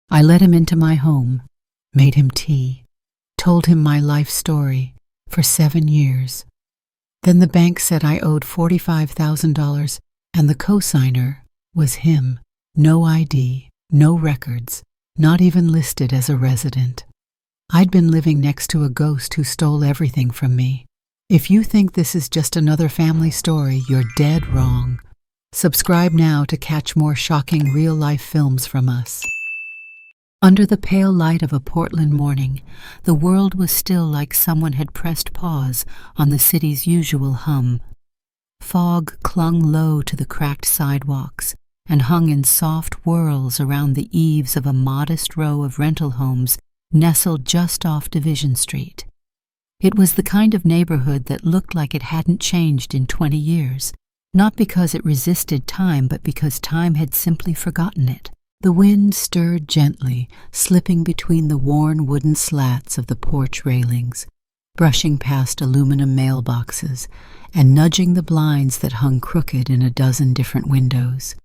I let him into my home, made him tea, told him my life story for 7 years. Then the bank said I owed $45,000, and the cosigner was him. No ID, no records, not even listed as a resident. I'd been living next to a ghost who stole everything from me. If you think this is just another family story, you're dead wrong. Subscribe now to catch more shocking real-life films from us. Under the pale light of a Portland morning, the world was still like someone had pressed pause on the city's usual hum. Fog clung low to the cracked sidewalks and hung in soft whirls around the eaves of a modest row of rental homes nestled just off Division Street. It was the kind of neighborhood that looked like it hadn't changed in 20 years, not because it resisted time, but because time had simply forgotten it. The wind stirred gently, slipping between the worn wooden slats of the porch railings, brushing past aluminum mailboxes, and nudging the blinds that hung crooked in a dozen different windows.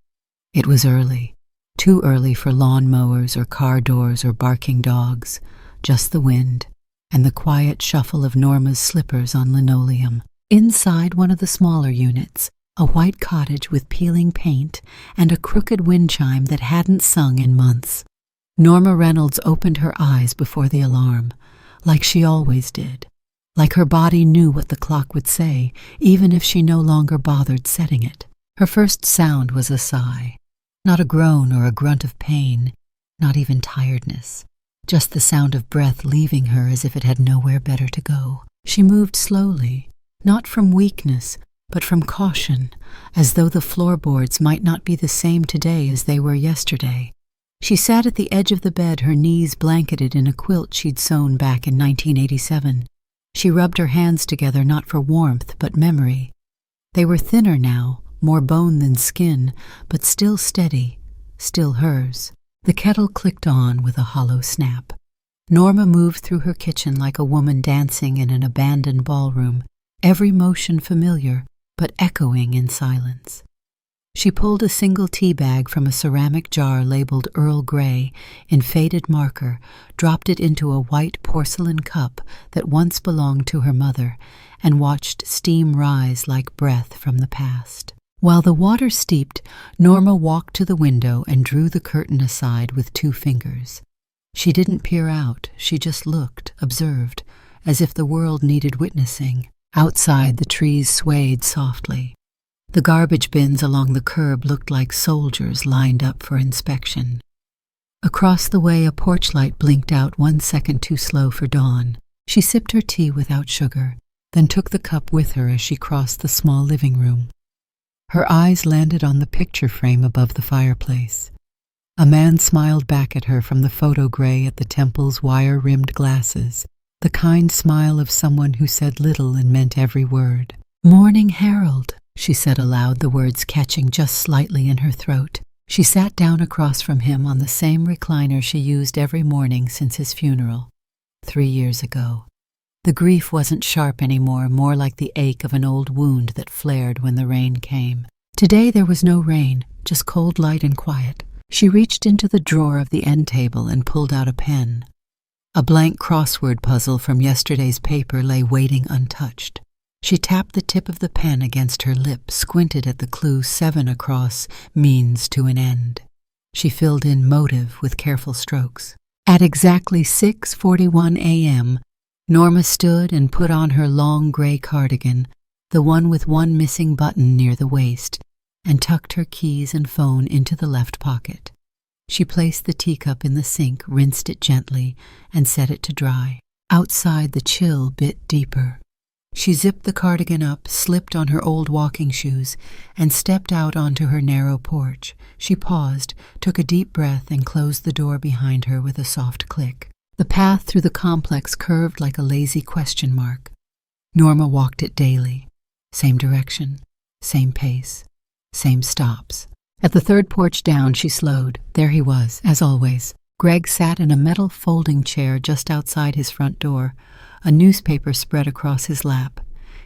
It was early, too early for lawn mowers or car doors or barking dogs, just the wind and the quiet shuffle of Norma's slippers on linoleum. Inside one of the smaller units, a white cottage with peeling paint and a crooked wind chime that hadn't sung in months. Norma Reynolds opened her eyes before the alarm, like she always did, like her body knew what the clock would say, even if she no longer bothered setting it. Her first sound was a sigh, not a groan or a grunt of pain, not even tiredness, just the sound of breath leaving her as if it had nowhere better to go. She moved slowly, not from weakness, but from caution, as though the floorboards might not be the same today as they were yesterday. She sat at the edge of the bed, her knees blanketed in a quilt she'd sewn back in 1987. She rubbed her hands together not for warmth, but memory. They were thinner now, more bone than skin, but still steady, still hers. The kettle clicked on with a hollow snap. Norma moved through her kitchen like a woman dancing in an abandoned ballroom, every motion familiar, but echoing in silence. She pulled a single tea bag from a ceramic jar labeled Earl Grey in faded marker, dropped it into a white porcelain cup that once belonged to her mother, and watched steam rise like breath from the past. While the water steeped, Norma walked to the window and drew the curtain aside with 2 fingers. She didn't peer out, she just looked, observed, as if the world needed witnessing. Outside, the trees swayed softly. The garbage bins along the curb looked like soldiers lined up for inspection. Across the way, a porch light blinked out 1 second too slow for dawn. She sipped her tea without sugar, then took the cup with her as she crossed the small living room. Her eyes landed on the picture frame above the fireplace. A man smiled back at her from the photo gray at the temple's wire-rimmed glasses, the kind smile of someone who said little and meant every word. "Morning, Harold," she said aloud, the words catching just slightly in her throat. She sat down across from him on the same recliner she used every morning since his funeral, 3 years ago. The grief wasn't sharp anymore, more like the ache of an old wound that flared when the rain came. Today there was no rain, just cold light and quiet. She reached into the drawer of the end table and pulled out a pen. A blank crossword puzzle from yesterday's paper lay waiting untouched. She tapped the tip of the pen against her lip, squinted at the clue 7 across means to an end. She filled in motive with careful strokes. At exactly 6:41 a.m., Norma stood and put on her long gray cardigan, the one with one missing button near the waist, and tucked her keys and phone into the left pocket. She placed the teacup in the sink, rinsed it gently, and set it to dry. Outside, the chill bit deeper. She zipped the cardigan up, slipped on her old walking shoes, and stepped out onto her narrow porch. She paused, took a deep breath, and closed the door behind her with a soft click. The path through the complex curved like a lazy question mark. Norma walked it daily. Same direction, same pace, same stops. At the third porch down, she slowed. There he was, as always. Greg sat in a metal folding chair just outside his front door, a newspaper spread across his lap.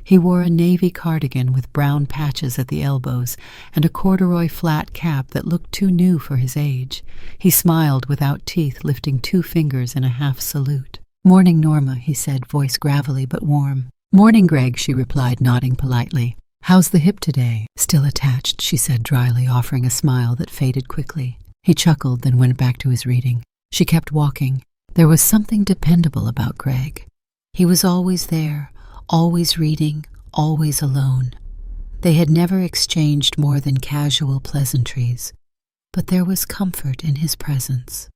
He wore a navy cardigan with brown patches at the elbows and a corduroy flat cap that looked too new for his age. He smiled without teeth, lifting 2 fingers in a half salute. "Morning, Norma," he said, voice gravelly but warm. "Morning, Greg," she replied, nodding politely. "How's the hip today?" "Still attached," she said dryly, offering a smile that faded quickly. He chuckled, then went back to his reading. She kept walking. There was something dependable about Greg. He was always there, always reading, always alone. They had never exchanged more than casual pleasantries, but there was comfort in his presence.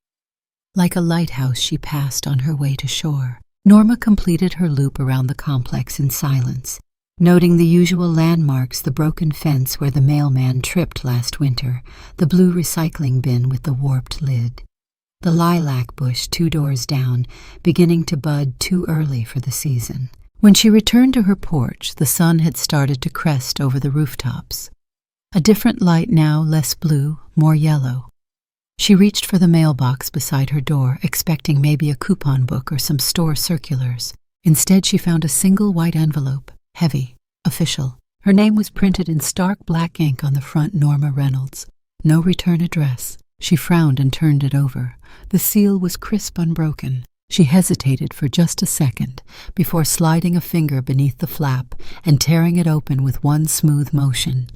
Like a lighthouse she passed on her way to shore. Norma completed her loop around the complex in silence, noting the usual landmarks: the broken fence where the mailman tripped last winter, the blue recycling bin with the warped lid, the lilac bush 2 doors down, beginning to bud too early for the season. When she returned to her porch, the sun had started to crest over the rooftops. A different light now, less blue, more yellow. She reached for the mailbox beside her door, expecting maybe a coupon book or some store circulars. Instead, she found a single white envelope, heavy, official. Her name was printed in stark black ink on the front: Norma Reynolds. No return address. She frowned and turned it over. The seal was crisp, unbroken. She hesitated for just a second before sliding a finger beneath the flap and tearing it open with one smooth motion.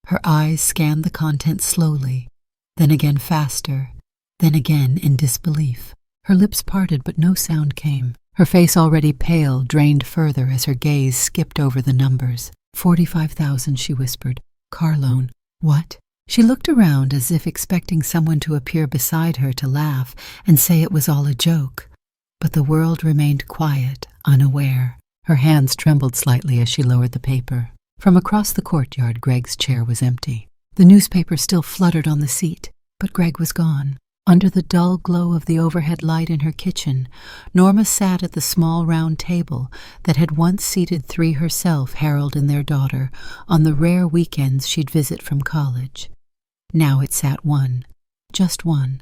Her eyes scanned the contents slowly, then again faster, then again in disbelief. Her lips parted, but no sound came. Her face, already pale, drained further as her gaze skipped over the numbers. 45,000, she whispered. Car loan. What? She looked around as if expecting someone to appear beside her to laugh and say it was all a joke. But the world remained quiet, unaware. Her hands trembled slightly as she lowered the paper. From across the courtyard, Greg's chair was empty. The newspaper still fluttered on the seat, but Greg was gone. Under the dull glow of the overhead light in her kitchen, Norma sat at the small round table that had once seated 3 herself, Harold and their daughter, on the rare weekends she'd visit from college. Now it sat 1, just 1.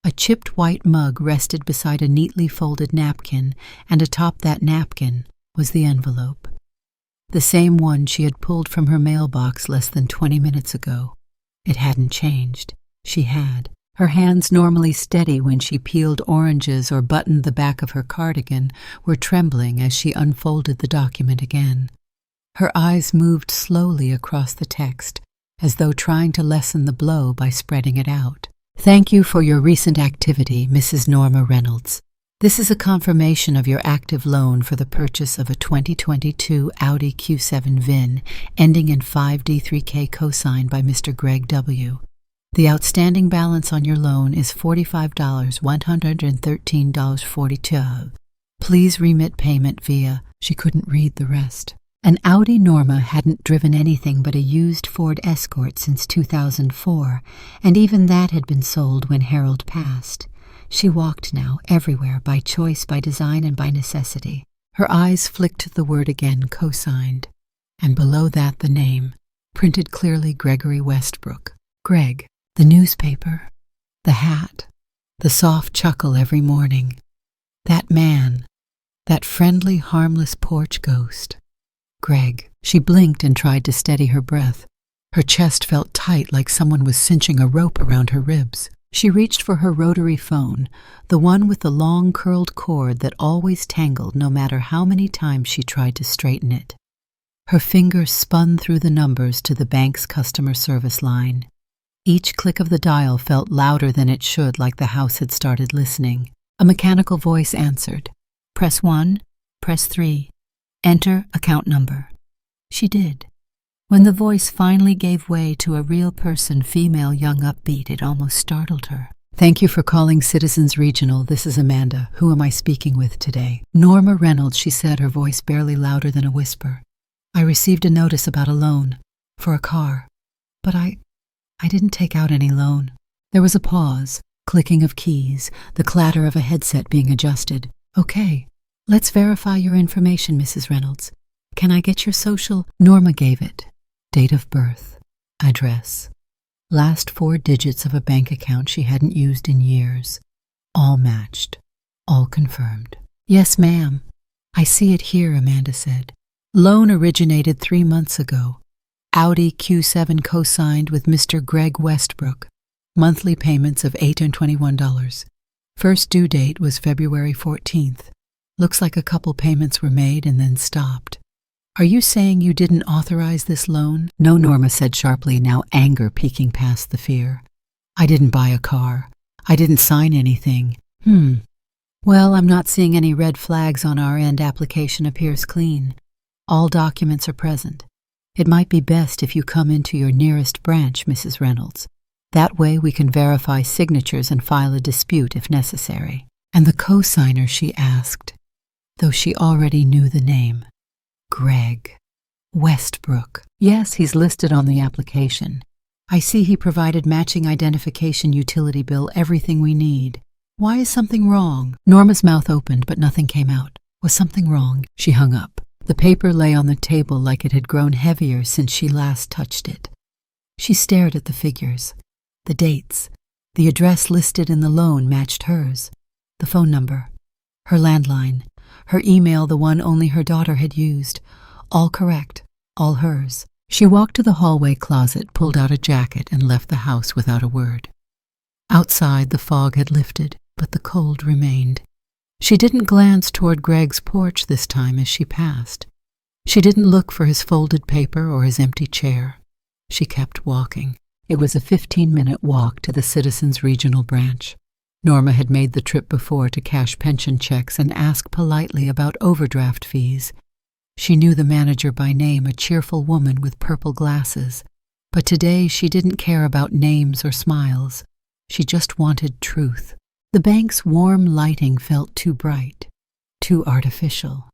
A chipped white mug rested beside a neatly folded napkin, and atop that napkin was the envelope. The same one she had pulled from her mailbox less than 20 minutes ago. It hadn't changed. She had. Her hands, normally steady when she peeled oranges or buttoned the back of her cardigan, were trembling as she unfolded the document again. Her eyes moved slowly across the text, as though trying to lessen the blow by spreading it out. Thank you for your recent activity, Mrs. Norma Reynolds. This is a confirmation of your active loan for the purchase of a 2022 Audi Q7 VIN ending in 5D3K cosigned by Mr. Greg W. The outstanding balance on your loan is $45,113.42. Please remit payment via... She couldn't read the rest. An Audi. Norma hadn't driven anything but a used Ford Escort since 2004, and even that had been sold when Harold passed. She walked now, everywhere, by choice, by design, and by necessity. Her eyes flicked to the word again, cosigned, and below that the name, printed clearly, Gregory Westbrook. Greg. The newspaper, the hat, the soft chuckle every morning. That man, that friendly, harmless porch ghost. Greg. She blinked and tried to steady her breath. Her chest felt tight, like someone was cinching a rope around her ribs. She reached for her rotary phone, the one with the long curled cord that always tangled no matter how many times she tried to straighten it. Her fingers spun through the numbers to the bank's customer service line. Each click of the dial felt louder than it should, like the house had started listening. A mechanical voice answered. Press 1, press 3. Enter account number. She did. When the voice finally gave way to a real person, female, young, upbeat, it almost startled her. Thank you for calling Citizens Regional. This is Amanda. Who am I speaking with today? Norma Reynolds, she said, her voice barely louder than a whisper. I received a notice about a loan for a car, but I didn't take out any loan. There was a pause, clicking of keys, the clatter of a headset being adjusted. Okay, let's verify your information, Mrs. Reynolds. Can I get your social? Norma gave it. Date of birth, address, last 4 digits of a bank account she hadn't used in years. All matched, all confirmed. Yes, ma'am. I see it here, Amanda said. Loan originated 3 months ago. Audi Q7 co-signed with Mr. Greg Westbrook. Monthly payments of $821. First due date was February 14th. Looks like a couple payments were made and then stopped. Are you saying you didn't authorize this loan? No, Norma said sharply, now anger peeking past the fear. I didn't buy a car. I didn't sign anything. Well, I'm not seeing any red flags on our end. Application appears clean. All documents are present. It might be best if you come into your nearest branch, Mrs. Reynolds. That way we can verify signatures and file a dispute if necessary. And the co-signer, she asked, though she already knew the name. Greg Westbrook. Yes, he's listed on the application. I see he provided matching identification, utility bill, everything we need. Why is something wrong? Norma's mouth opened, but nothing came out. Was something wrong? She hung up. The paper lay on the table like it had grown heavier since she last touched it. She stared at the figures. The dates. The address listed in the loan matched hers. The phone number. Her landline. Her email, the one only her daughter had used. All correct. All hers. She walked to the hallway closet, pulled out a jacket, and left the house without a word. Outside, the fog had lifted, but the cold remained. She didn't glance toward Greg's porch this time as she passed. She didn't look for his folded paper or his empty chair. She kept walking. It was a 15-minute walk to the Citizens Regional Branch. Norma had made the trip before to cash pension checks and ask politely about overdraft fees. She knew the manager by name, a cheerful woman with purple glasses. But today she didn't care about names or smiles. She just wanted truth. The bank's warm lighting felt too bright, too artificial.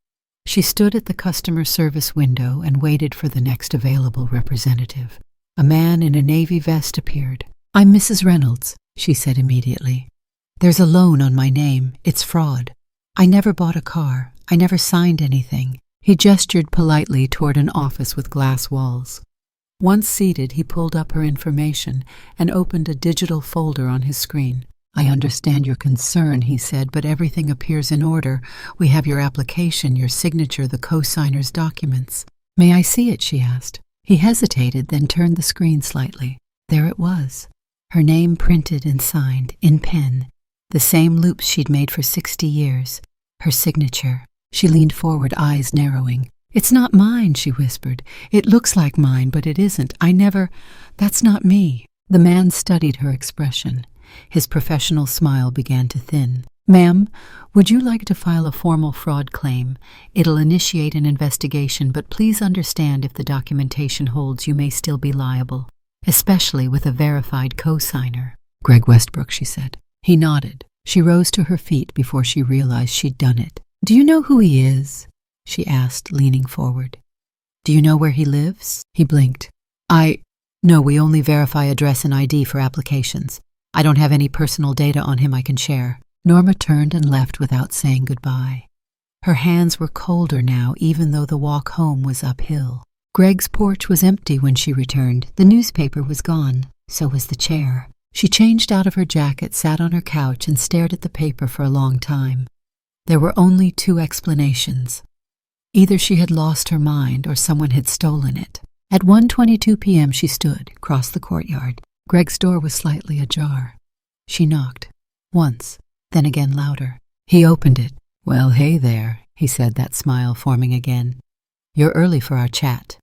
She stood at the customer service window and waited for the next available representative. A man in a navy vest appeared. I'm Mrs. Reynolds, she said immediately. There's a loan on my name. It's fraud. I never bought a car. I never signed anything. He gestured politely toward an office with glass walls. Once seated, he pulled up her information and opened a digital folder on his screen. I understand your concern, he said, but everything appears in order. We have your application, your signature, the co-signer's documents. May I see it? She asked. He hesitated, then turned the screen slightly. There it was. Her name printed and signed, in pen. The same loops she'd made for 60 years. Her signature. She leaned forward, eyes narrowing. It's not mine, she whispered. It looks like mine, but it isn't. That's not me. The man studied her expression. His professional smile began to thin. Ma'am, would you like to file a formal fraud claim? It'll initiate an investigation, but please understand if the documentation holds, you may still be liable, especially with a verified co-signer. Greg Westbrook, she said. He nodded. She rose to her feet before she realized she'd done it. Do you know who he is? She asked, leaning forward. Do you know where he lives? He blinked. No, we only verify address and ID for applications. I don't have any personal data on him I can share. Norma turned and left without saying goodbye. Her hands were colder now, even though the walk home was uphill. Greg's porch was empty when she returned. The newspaper was gone. So was the chair. She changed out of her jacket, sat on her couch, and stared at the paper for a long time. There were only two explanations. Either she had lost her mind or someone had stolen it. At 1:22 p.m. she stood, crossed the courtyard. Greg's door was slightly ajar. She knocked. Once, then again louder. He opened it. Well, hey there, he said, that smile forming again. You're early for our chat.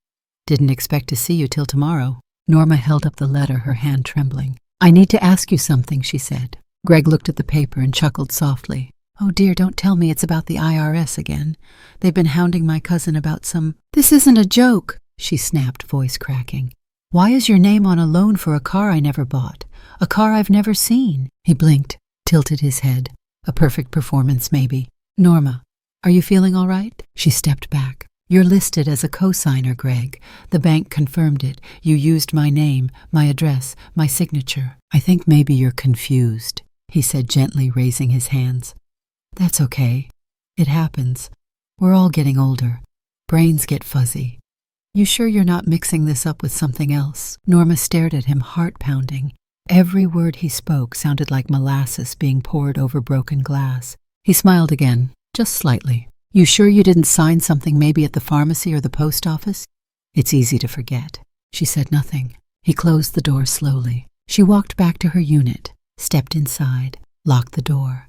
Didn't expect to see you till tomorrow. Norma held up the letter, her hand trembling. I need to ask you something, she said. Greg looked at the paper and chuckled softly. Oh dear, don't tell me it's about the IRS again. They've been hounding my cousin about some... This isn't a joke, she snapped, voice cracking. Why is your name on a loan for a car I never bought? A car I've never seen? He blinked, tilted his head. A perfect performance, maybe. Norma, are you feeling all right? She stepped back. You're listed as a co-signer, Greg. The bank confirmed it. You used my name, my address, my signature. I think maybe you're confused, he said gently, raising his hands. That's okay. It happens. We're all getting older. Brains get fuzzy. You sure you're not mixing this up with something else? Norma stared at him, heart pounding. Every word he spoke sounded like molasses being poured over broken glass. He smiled again, just slightly. You sure you didn't sign something maybe at the pharmacy or the post office? It's easy to forget. She said nothing. He closed the door slowly. She walked back to her unit, stepped inside, locked the door.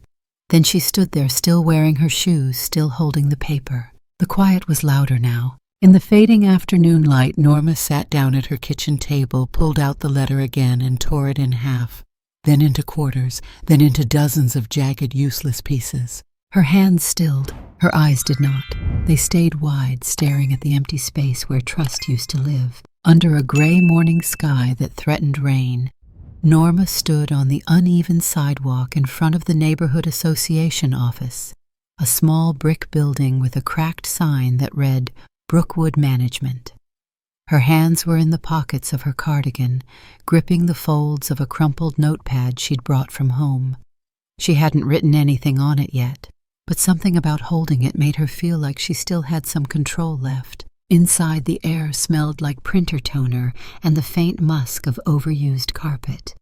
Then she stood there, still wearing her shoes, still holding the paper. The quiet was louder now. In the fading afternoon light, Norma sat down at her kitchen table, pulled out the letter again, and tore it in half, then into quarters, then into dozens of jagged, useless pieces. Her hands stilled. Her eyes did not. They stayed wide, staring at the empty space where trust used to live. Under a gray morning sky that threatened rain, Norma stood on the uneven sidewalk in front of the Neighborhood Association office, a small brick building with a cracked sign that read, Brookwood Management. Her hands were in the pockets of her cardigan, gripping the folds of a crumpled notepad she'd brought from home. She hadn't written anything on it yet, but something about holding it made her feel like she still had some control left. Inside, the air smelled like printer toner and the faint musk of overused carpet.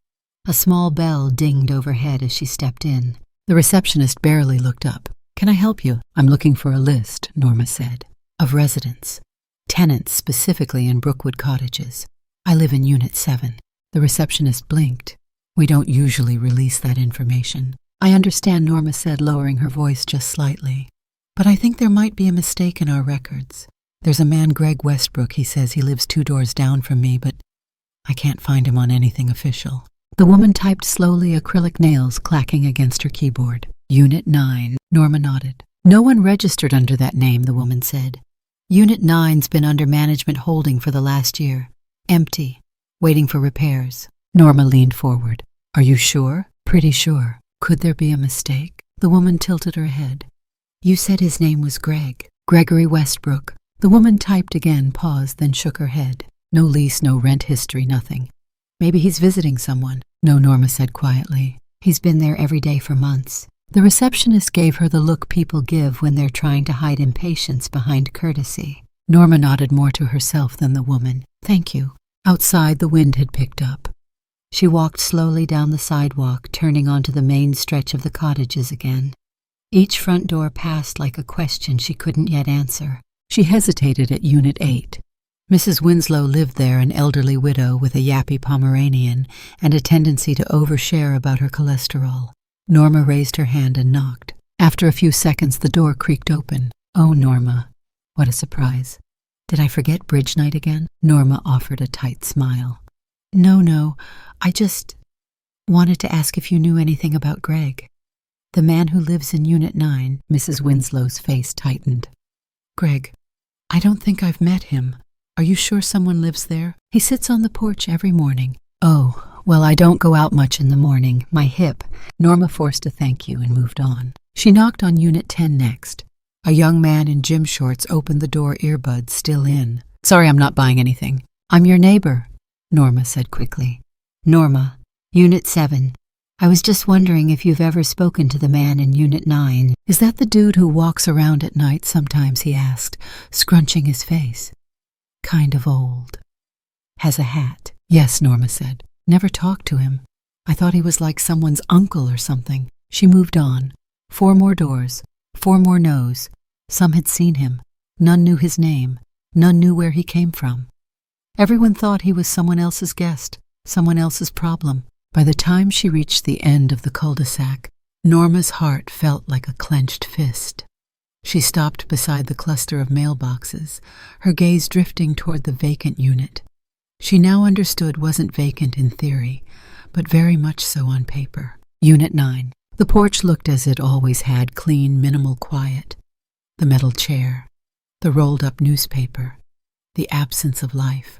A small bell dinged overhead as she stepped in. The receptionist barely looked up. "Can I help you?" "I'm looking for a list," Norma said, "of residents. Tenants specifically in Brookwood Cottages. I live in Unit 7. The receptionist blinked. "We don't usually release that information." "I understand," Norma said, lowering her voice just slightly. "But I think there might be a mistake in our records. There's a man, Greg Westbrook. He says he lives 2 doors down from me, but I can't find him on anything official." The woman typed slowly, acrylic nails clacking against her keyboard. "Unit 9. Norma nodded. "No one registered under that name," the woman said. "Unit 9's been under management holding for the last year. Empty. Waiting for repairs." Norma leaned forward. "Are you sure?" "Pretty sure." "Could there be a mistake?" The woman tilted her head. "You said his name was Greg. Gregory Westbrook." The woman typed again, paused, then shook her head. "No lease, no rent history, nothing. Maybe he's visiting someone." "No," Norma said quietly. "He's been there every day for months." The receptionist gave her the look people give when they're trying to hide impatience behind courtesy. Norma nodded more to herself than the woman. "Thank you." Outside, the wind had picked up. She walked slowly down the sidewalk, turning onto the main stretch of the cottages again. Each front door passed like a question she couldn't yet answer. She hesitated at Unit 8. Mrs. Winslow lived there, an elderly widow with a yappy Pomeranian and a tendency to overshare about her cholesterol. Norma raised her hand and knocked. After a few seconds, the door creaked open. "Oh, Norma." What a surprise. "Did I forget bridge night again?" Norma offered a tight smile. No, I just wanted to ask if you knew anything about Greg. The man who lives in Unit 9, Mrs. Winslow's face tightened. "Greg, I don't think I've met him. Are you sure someone lives there? He sits on the porch every morning." "Oh, well, I don't go out much in the morning. My hip." Norma forced a thank you and moved on. She knocked on Unit 10 next. A young man in gym shorts opened the door, earbuds still in. "Sorry, I'm not buying anything." "I'm your neighbor," Norma said quickly. "Norma, Unit 7. I was just wondering if you've ever spoken to the man in Unit 9. Is that the dude who walks around at night sometimes?" he asked, scrunching his face. "Kind of old. Has a hat." "Yes," Norma said. "Never talked to him. I thought he was like someone's uncle or something." She moved on. 4 more doors, 4 more no's. Some had seen him. None knew his name. None knew where he came from. Everyone thought he was someone else's guest, someone else's problem. By the time she reached the end of the cul-de-sac, Norma's heart felt like a clenched fist. She stopped beside the cluster of mailboxes, her gaze drifting toward the vacant unit. She now understood wasn't vacant in theory, but very much so on paper. Unit 9. The porch looked as it always had, clean, minimal quiet. The metal chair, the rolled-up newspaper, the absence of life.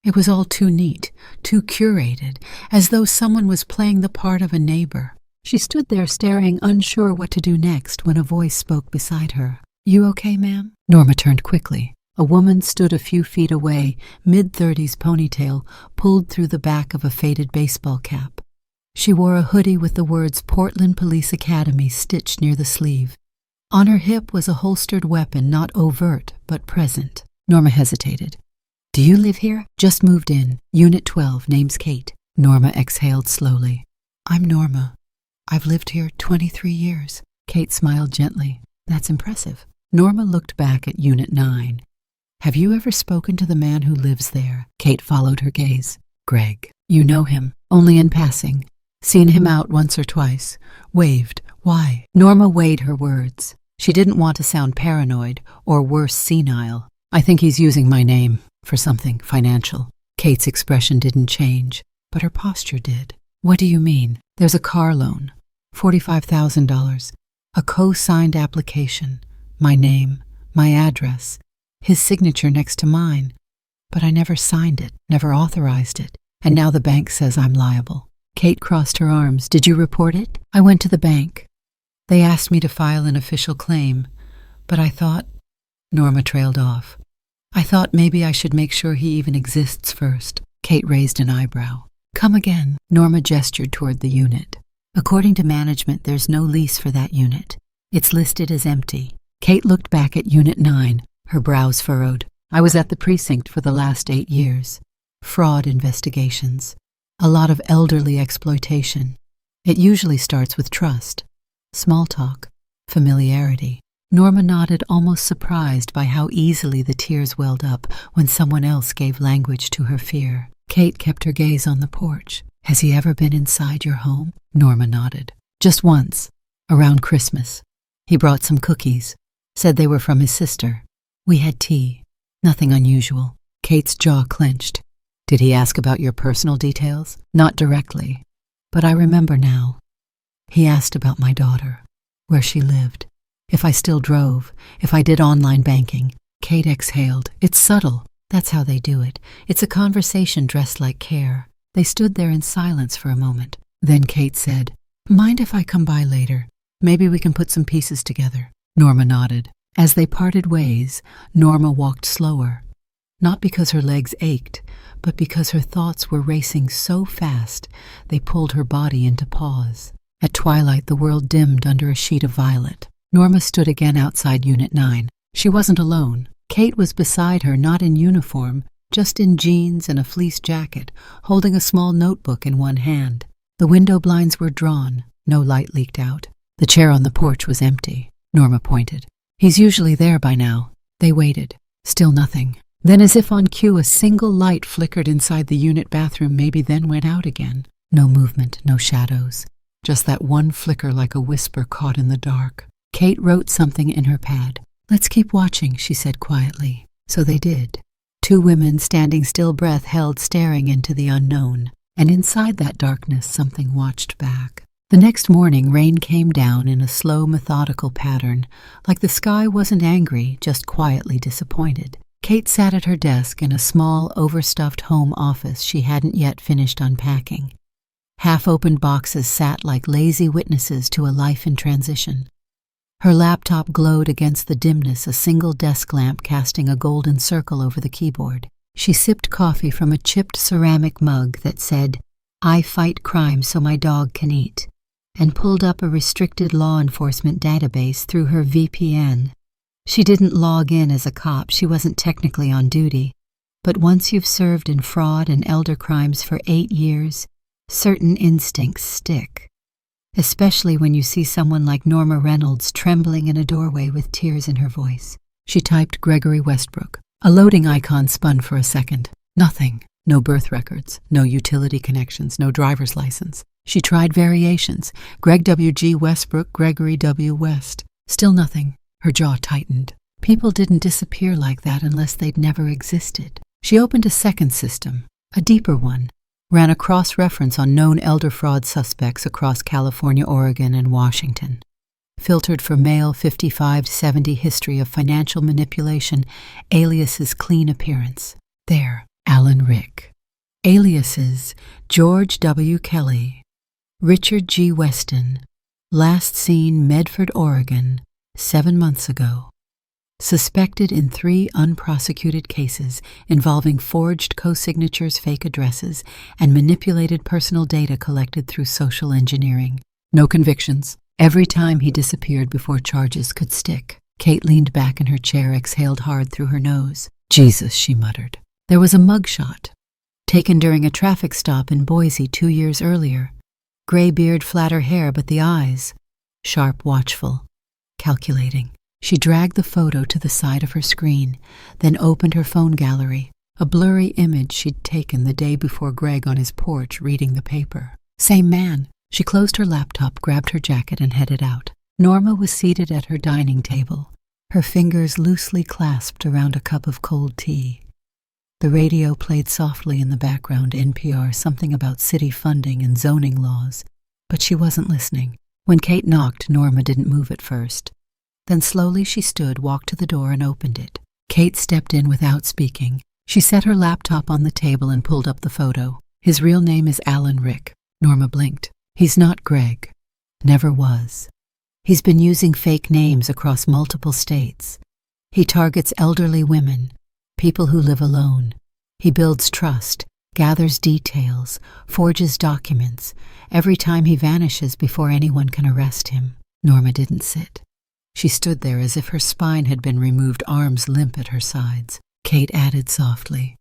It was all too neat, too curated, as though someone was playing the part of a neighbor. She stood there staring, unsure what to do next, when a voice spoke beside her. "You okay, ma'am?" Norma turned quickly. A woman stood a few feet away, mid-30s ponytail pulled through the back of a faded baseball cap. She wore a hoodie with the words Portland Police Academy stitched near the sleeve. On her hip was a holstered weapon, not overt, but present. Norma hesitated. "Do you live here?" "Just moved in. Unit 12, name's Kate." Norma exhaled slowly. "I'm Norma. I've lived here 23 years. Kate smiled gently. "That's impressive." Norma looked back at Unit 9. Have you ever spoken to the man who lives there? Kate followed her gaze. Greg. You know him, only in passing. Seen him out once or twice. Waved. Why? Norma weighed her words. She didn't want to sound paranoid, or worse, senile. I think he's using my name for something financial. Kate's expression didn't change, but her posture did. What do you mean? There's a car loan. $45,000. A co-signed application. My name, my address, his signature next to mine. But I never signed it, never authorized it, and now the bank says I'm liable. Kate crossed her arms. Did you report it? I went to the bank. They asked me to file an official claim, but I thought... Norma trailed off. I thought maybe I should make sure he even exists first. Kate raised an eyebrow. Come again. Norma gestured toward the unit. According to management, there's no lease for that unit. It's listed as empty. Kate looked back at Unit 9, her brows furrowed. I was at the precinct for the last 8 years. Fraud investigations. A lot of elderly exploitation. It usually starts with trust. Small talk. Familiarity. Norma nodded, almost surprised by how easily the tears welled up when someone else gave language to her fear. Kate kept her gaze on the porch. Has he ever been inside your home? Norma nodded. Just once. Around Christmas. He brought some cookies. Said they were from his sister. We had tea. Nothing unusual. Kate's jaw clenched. Did he ask about your personal details? Not directly. But I remember now. He asked about my daughter. Where she lived. If I still drove. If I did online banking. Kate exhaled. It's subtle. That's how they do it. It's a conversation dressed like care. They stood there in silence for a moment. Then Kate said, Mind if I come by later? Maybe we can put some pieces together. Norma nodded. As they parted ways, Norma walked slower. Not because her legs ached, but because her thoughts were racing so fast they pulled her body into pause. At twilight, the world dimmed under a sheet of violet. Norma stood again outside Unit 9. She wasn't alone. Kate was beside her, not in uniform, just in jeans and a fleece jacket, holding a small notebook in one hand. The window blinds were drawn. No light leaked out. The chair on the porch was empty. Norma pointed. He's usually there by now. They waited. Still nothing. Then, as if on cue, a single light flickered inside the unit bathroom, maybe then went out again. No movement, no shadows. Just that one flicker like a whisper caught in the dark. Kate wrote something in her pad. Let's keep watching, she said quietly. So they did. 2 women standing still, breath held, staring into the unknown. And inside that darkness, something watched back. The next morning, rain came down in a slow, methodical pattern, like the sky wasn't angry, just quietly disappointed. Kate sat at her desk in a small, overstuffed home office she hadn't yet finished unpacking. Half-opened boxes sat like lazy witnesses to a life in transition. Her laptop glowed against the dimness, a single desk lamp casting a golden circle over the keyboard. She sipped coffee from a chipped ceramic mug that said, I fight crime so my dog can eat, and pulled up a restricted law enforcement database through her VPN. She didn't log in as a cop, she wasn't technically on duty, but once you've served in fraud and elder crimes for 8 years, certain instincts stick. Especially when you see someone like Norma Reynolds trembling in a doorway with tears in her voice. She typed Gregory Westbrook. A loading icon spun for a second. Nothing. No birth records, no utility connections, no driver's license. She tried variations. Greg W.G. Westbrook, Gregory W. West. Still nothing. Her jaw tightened. People didn't disappear like that unless they'd never existed. She opened a second system, a deeper one. Ran a cross-reference on known elder fraud suspects across California, Oregon, and Washington. Filtered for male 55-70 history of financial manipulation, aliases clean appearance. There, Alan Rick. Aliases George W. Kelly, Richard G. Weston, last seen Medford, Oregon, 7 months ago. Suspected in 3 unprosecuted cases involving forged co-signatures, fake addresses, and manipulated personal data collected through social engineering. No convictions. Every time he disappeared before charges could stick. Kate leaned back in her chair, exhaled hard through her nose. Jesus, she muttered. There was a mugshot, taken during a traffic stop in Boise 2 years earlier. Gray beard, flatter hair, but the eyes, sharp, watchful, calculating. She dragged the photo to the side of her screen, then opened her phone gallery, a blurry image she'd taken the day before Greg on his porch reading the paper. Same man. She closed her laptop, grabbed her jacket, and headed out. Norma was seated at her dining table, her fingers loosely clasped around a cup of cold tea. The radio played softly in the background, NPR, something about city funding and zoning laws, but she wasn't listening. When Kate knocked, Norma didn't move at first. Then slowly she stood, walked to the door, and opened it. Kate stepped in without speaking. She set her laptop on the table and pulled up the photo. His real name is Alan Rick. Norma blinked. He's not Greg. Never was. He's been using fake names across multiple states. He targets elderly women, people who live alone. He builds trust, gathers details, forges documents, every time he vanishes before anyone can arrest him. Norma didn't sit. She stood there as if her spine had been removed, arms limp at her sides. Kate added softly,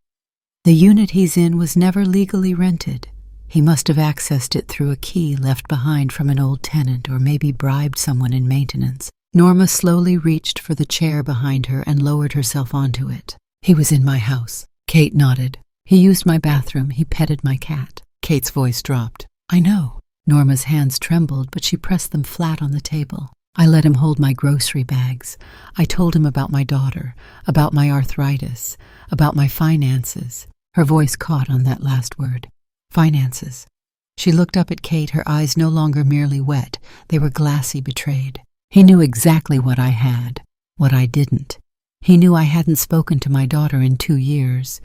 "The unit he's in was never legally rented. He must have accessed it through a key left behind from an old tenant, or maybe bribed someone in maintenance." Norma slowly reached for the chair behind her and lowered herself onto it. "He was in my house." Kate nodded. "He used my bathroom. He petted my cat." Kate's voice dropped. "I know." Norma's hands trembled, but she pressed them flat on the table. "I let him hold my grocery bags. I told him about my daughter, about my arthritis, about my finances." Her voice caught on that last word. Finances. She looked up at Kate, her eyes no longer merely wet. They were glassy, betrayed. "He knew exactly what I had, what I didn't. He knew I hadn't spoken to my daughter in 2 years.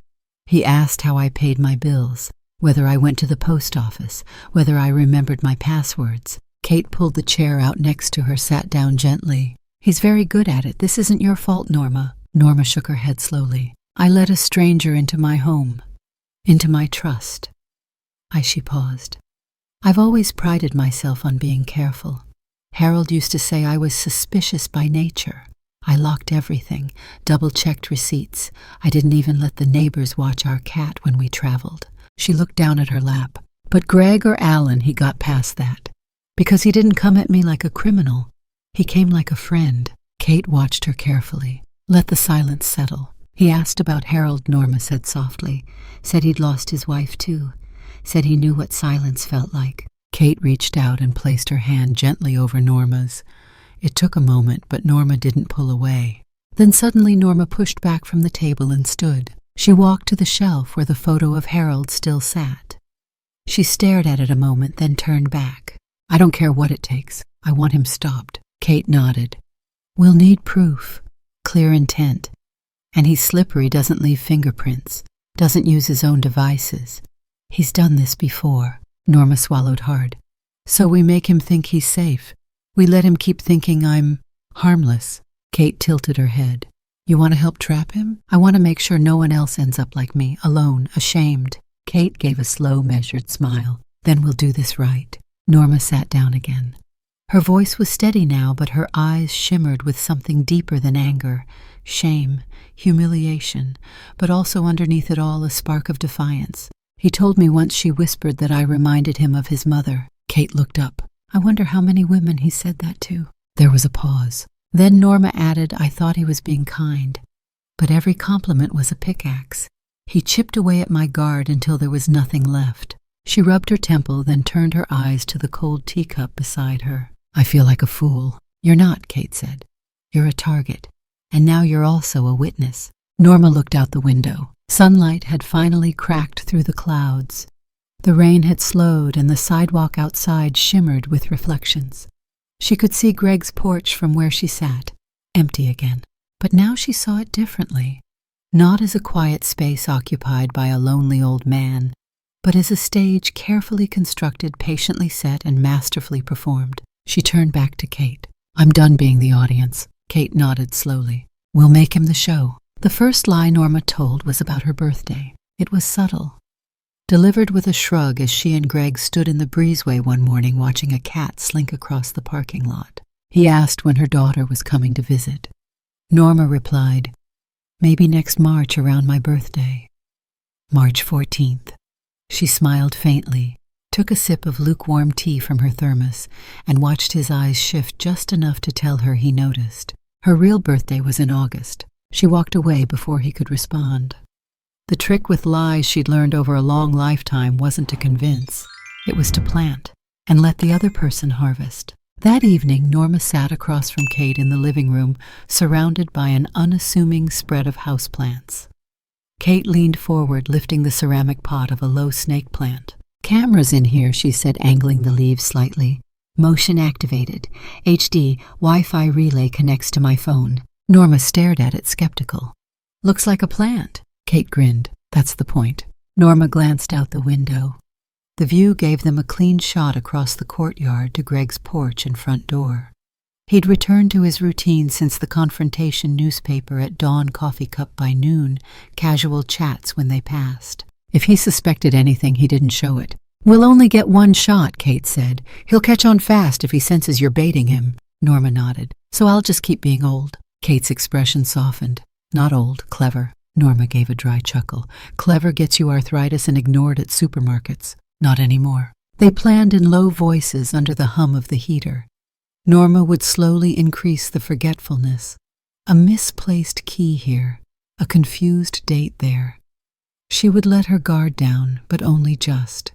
He asked how I paid my bills, whether I went to the post office, whether I remembered my passwords." Kate pulled the chair out next to her, sat down gently. "He's very good at it. This isn't your fault, Norma." Norma shook her head slowly. "I let a stranger into my home, into my trust." She paused. "I've always prided myself on being careful. Harold used to say I was suspicious by nature. I locked everything, double-checked receipts. I didn't even let the neighbors watch our cat when we traveled." She looked down at her lap. "But Greg or Alan, he got past that. Because he didn't come at me like a criminal. He came like a friend." Kate watched her carefully. "Let the silence settle." "He asked about Harold," Norma said softly. "Said he'd lost his wife too. Said he knew what silence felt like." Kate reached out and placed her hand gently over Norma's. It took a moment, but Norma didn't pull away. Then suddenly Norma pushed back from the table and stood. She walked to the shelf where the photo of Harold still sat. She stared at it a moment, then turned back. "I don't care what it takes. I want him stopped." Kate nodded. "We'll need proof, clear intent. And he's slippery, doesn't leave fingerprints, doesn't use his own devices. He's done this before." Norma swallowed hard. "So we make him think he's safe. We let him keep thinking I'm harmless." Kate tilted her head. "You want to help trap him? I want to make sure no one else ends up like me, alone, ashamed." Kate gave a slow, measured smile. "Then we'll do this right." Norma sat down again. Her voice was steady now, but her eyes shimmered with something deeper than anger, shame, humiliation, but also underneath it all a spark of defiance. "He told me once," she whispered, "that I reminded him of his mother." Kate looked up. "I wonder how many women he said that to." There was a pause. Then Norma added, "I thought he was being kind, but every compliment was a pickaxe. He chipped away at my guard until there was nothing left." She rubbed her temple, then turned her eyes to the cold teacup beside her. "I feel like a fool." "You're not," Kate said. "You're a target, and now you're also a witness." Norma looked out the window. Sunlight had finally cracked through the clouds. The rain had slowed, and the sidewalk outside shimmered with reflections. She could see Greg's porch from where she sat, empty again. But now she saw it differently, not as a quiet space occupied by a lonely old man, but as a stage carefully constructed, patiently set, and masterfully performed. She turned back to Kate. "I'm done being the audience." Kate nodded slowly. "We'll make him the show." The first lie Norma told was about her birthday. It was subtle, delivered with a shrug as she and Greg stood in the breezeway one morning watching a cat slink across the parking lot. He asked when her daughter was coming to visit. Norma replied, "Maybe next March around my birthday." March 14th. She smiled faintly, took a sip of lukewarm tea from her thermos, and watched his eyes shift just enough to tell her he noticed. Her real birthday was in August. She walked away before he could respond. The trick with lies she'd learned over a long lifetime wasn't to convince. It was to plant and let the other person harvest. That evening, Norma sat across from Kate in the living room, surrounded by an unassuming spread of houseplants. Kate leaned forward, lifting the ceramic pot of a low snake plant. "Cameras in here," she said, angling the leaves slightly. "Motion activated. HD Wi-Fi relay connects to my phone." Norma stared at it, skeptical. "Looks like a plant." Kate grinned. "That's the point." Norma glanced out the window. The view gave them a clean shot across the courtyard to Greg's porch and front door. He'd returned to his routine since the Confrontation newspaper at dawn, coffee cup by noon, casual chats when they passed. If he suspected anything, he didn't show it. "We'll only get one shot," Kate said. "He'll catch on fast if he senses you're baiting him." Norma nodded. "So I'll just keep being old." Kate's expression softened. "Not old, clever." Norma gave a dry chuckle. "Clever gets you arthritis and ignored at supermarkets. Not anymore." They planned in low voices under the hum of the heater. Norma would slowly increase the forgetfulness. A misplaced key here, a confused date there. She would let her guard down, but only just.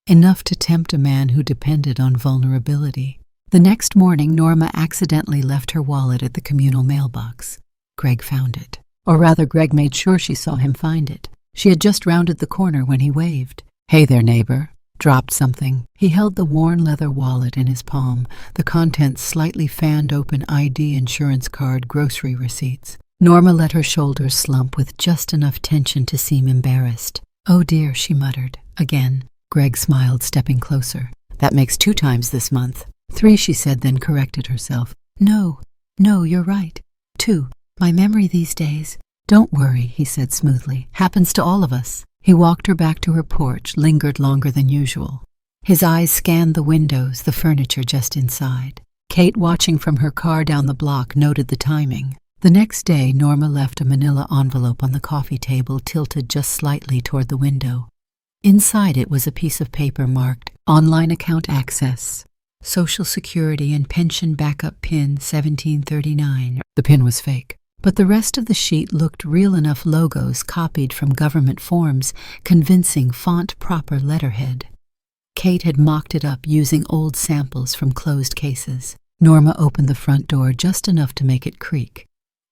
Enough to tempt a man who depended on vulnerability. The next morning, Norma accidentally left her wallet at the communal mailbox. Greg found it. Or rather, Greg made sure she saw him find it. She had just rounded the corner when he waved. "Hey there, neighbor." Dropped something. He held the worn leather wallet in his palm, the contents slightly fanned open ID, insurance card, grocery receipts. Norma let her shoulders slump with just enough tension to seem embarrassed. "Oh dear," she muttered. "Again." Greg smiled, stepping closer. "That makes 2 times this month." 3, she said, then corrected herself. No, you're right. 2. My memory these days." "Don't worry," he said smoothly. "Happens to all of us." He walked her back to her porch, lingered longer than usual. His eyes scanned the windows, the furniture just inside. Kate, watching from her car down the block, noted the timing. The next day, Norma left a manila envelope on the coffee table, tilted just slightly toward the window. Inside it was a piece of paper marked "Online Account Access. Social Security and Pension Backup PIN 1739. The PIN was fake. But the rest of the sheet looked real enough, logos copied from government forms, convincing font-proper letterhead. Kate had mocked it up using old samples from closed cases. Norma opened the front door just enough to make it creak.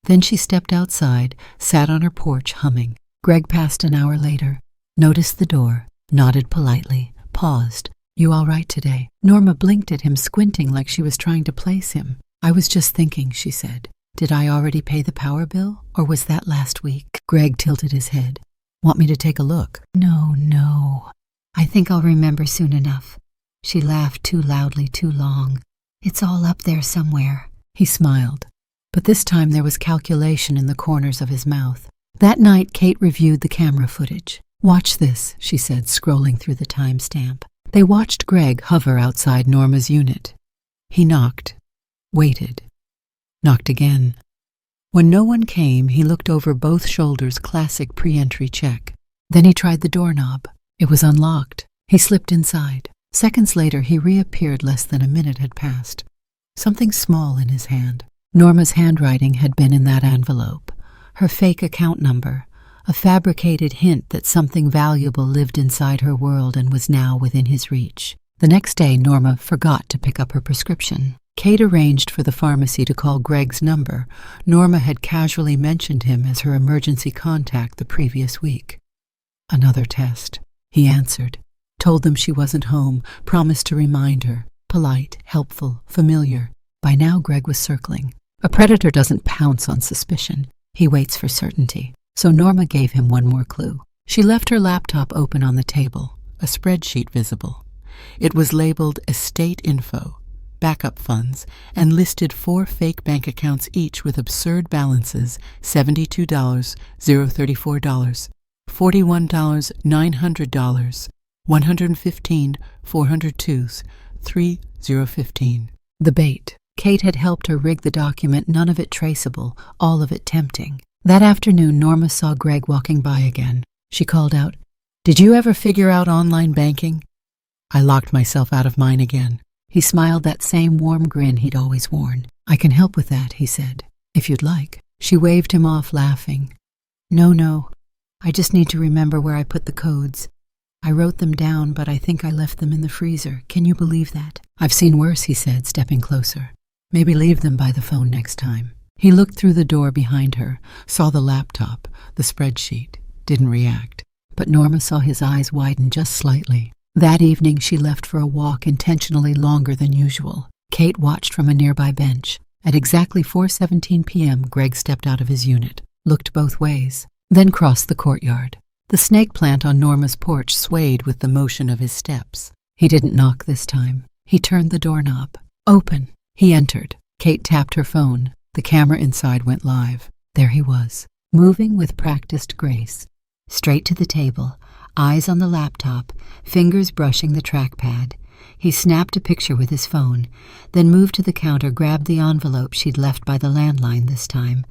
Then she stepped outside, sat on her porch humming. Greg passed an hour later, noticed the door, nodded politely, paused. "You all right today?" Norma blinked at him, squinting like she was trying to place him. "I was just thinking," she said. "Did I already pay the power bill, or was that last week?" Greg tilted his head. "Want me to take a look?" No. I think I'll remember soon enough." She laughed too loudly, too long. "It's all up there somewhere." He smiled, but this time there was calculation in the corners of his mouth. That night, Kate reviewed the camera footage. "Watch this," she said, scrolling through the timestamp. They watched Greg hover outside Norma's unit. He knocked, waited. Knocked again. When no one came, he looked over both shoulders, classic pre-entry check. Then he tried the doorknob. It was unlocked. He slipped inside. Seconds later, he reappeared. Less than a minute had passed. Something small in his hand. Norma's handwriting had been in that envelope. Her fake account number, a fabricated hint that something valuable lived inside her world and was now within his reach. The next day, Norma forgot to pick up her prescription. Kate arranged for the pharmacy to call Greg's number. Norma had casually mentioned him as her emergency contact the previous week. Another test. He answered, told them she wasn't home, promised to remind her. Polite, helpful, familiar. By now, Greg was circling. A predator doesn't pounce on suspicion. He waits for certainty. So Norma gave him one more clue. She left her laptop open on the table, a spreadsheet visible. It was labeled Estate Info, Backup Funds, and listed 4 fake bank accounts, each with absurd balances: $72, $034, $41, $900, $115, $402s, $3015. The bait. Kate had helped her rig the document, none of it traceable, all of it tempting. That afternoon, Norma saw Greg walking by again. She called out, "Did you ever figure out online banking?" "I locked myself out of mine again." He smiled, that same warm grin he'd always worn. "I can help with that," he said. If you'd like. She waved him off, laughing. No. I just need to remember where I put the codes. I wrote them down, but I think I left them in the freezer. Can you believe that? I've seen worse, he said, stepping closer. Maybe leave them by the phone next time. He looked through the door behind her, saw the laptop, the spreadsheet, didn't react. But Norma saw his eyes widen just slightly. That evening she left for a walk intentionally longer than usual. Kate watched from a nearby bench. At exactly 4:17 p.m., Greg stepped out of his unit, looked both ways, then crossed the courtyard. The snake plant on Norma's porch swayed with the motion of his steps. He didn't knock this time. He turned the doorknob. Open. He entered. Kate tapped her phone. The camera inside went live. There he was, moving with practiced grace. Straight to the table, eyes on the laptop, fingers brushing the trackpad. He snapped a picture with his phone, then moved to the counter, grabbed the envelope she'd left by the landline this time.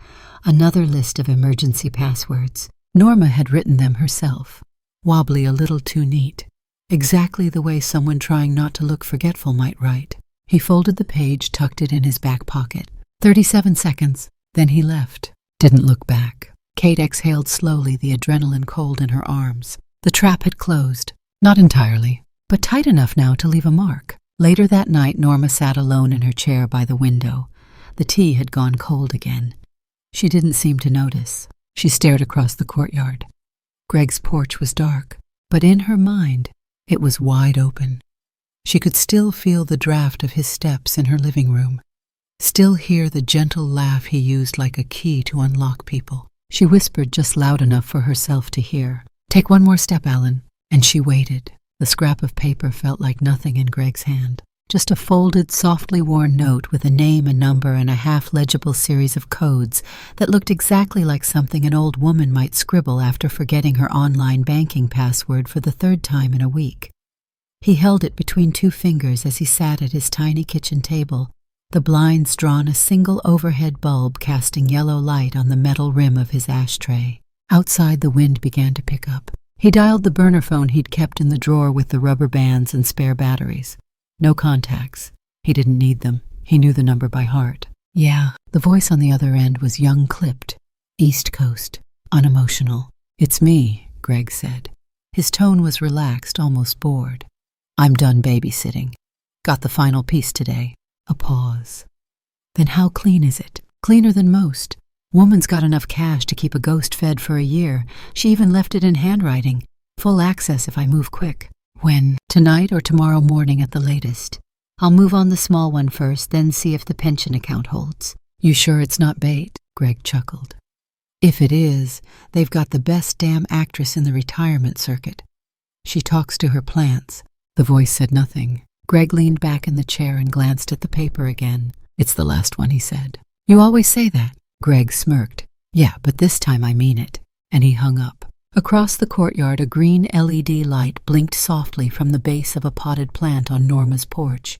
Another list of emergency passwords. Norma had written them herself, wobbly, a little too neat. Exactly the way someone trying not to look forgetful might write. He folded the page, tucked it in his back pocket. 37 seconds, then he left. Didn't look back. Kate exhaled slowly, the adrenaline cold in her arms. The trap had closed. Not entirely, but tight enough now to leave a mark. Later that night, Norma sat alone in her chair by the window. The tea had gone cold again. She didn't seem to notice. She stared across the courtyard. Greg's porch was dark, but in her mind, it was wide open. She could still feel the draft of his steps in her living room, still hear the gentle laugh he used like a key to unlock people. She whispered just loud enough for herself to hear, "Take one more step, Alan." And she waited. The scrap of paper felt like nothing in Greg's hand. Just a folded, softly worn note with a name, a number, and a half-legible series of codes that looked exactly like something an old woman might scribble after forgetting her online banking password for the third time in a week. He held it between two fingers as he sat at his tiny kitchen table, the blinds drawn, a single overhead bulb casting yellow light on the metal rim of his ashtray. Outside, the wind began to pick up. He dialed the burner phone he'd kept in the drawer with the rubber bands and spare batteries. No contacts. He didn't need them. He knew the number by heart. Yeah, the voice on the other end was young, clipped, East Coast, unemotional. "It's me," Greg said. His tone was relaxed, almost bored. "I'm done babysitting. Got the final piece today." A pause. "Then how clean is it?" "Cleaner than most. Woman's got enough cash to keep a ghost fed for a year. She even left it in handwriting. Full access if I move quick." "When?" "Tonight or tomorrow morning at the latest. I'll move on the small one first, then see if the pension account holds." "You sure it's not bait?" Greg chuckled. "If it is, they've got the best damn actress in the retirement circuit. She talks to her plants." The voice said nothing. Greg leaned back in the chair and glanced at the paper again. "It's the last one," he said. "You always say that." Greg smirked. "Yeah, but this time I mean it." And he hung up. Across the courtyard, a green LED light blinked softly from the base of a potted plant on Norma's porch.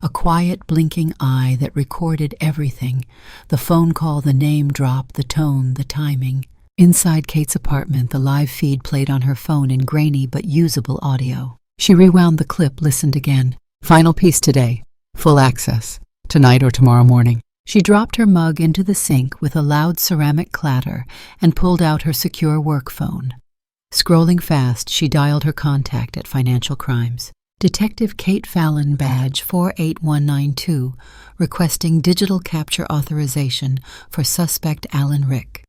A quiet, blinking eye that recorded everything. The phone call, the name drop, the tone, the timing. Inside Kate's apartment, the live feed played on her phone in grainy but usable audio. She rewound the clip, listened again. "Final piece today. Full access. Tonight or tomorrow morning." She dropped her mug into the sink with a loud ceramic clatter and pulled out her secure work phone. Scrolling fast, she dialed her contact at Financial Crimes. "Detective Kate Fallon, badge 48192, requesting digital capture authorization for suspect Alan Rick.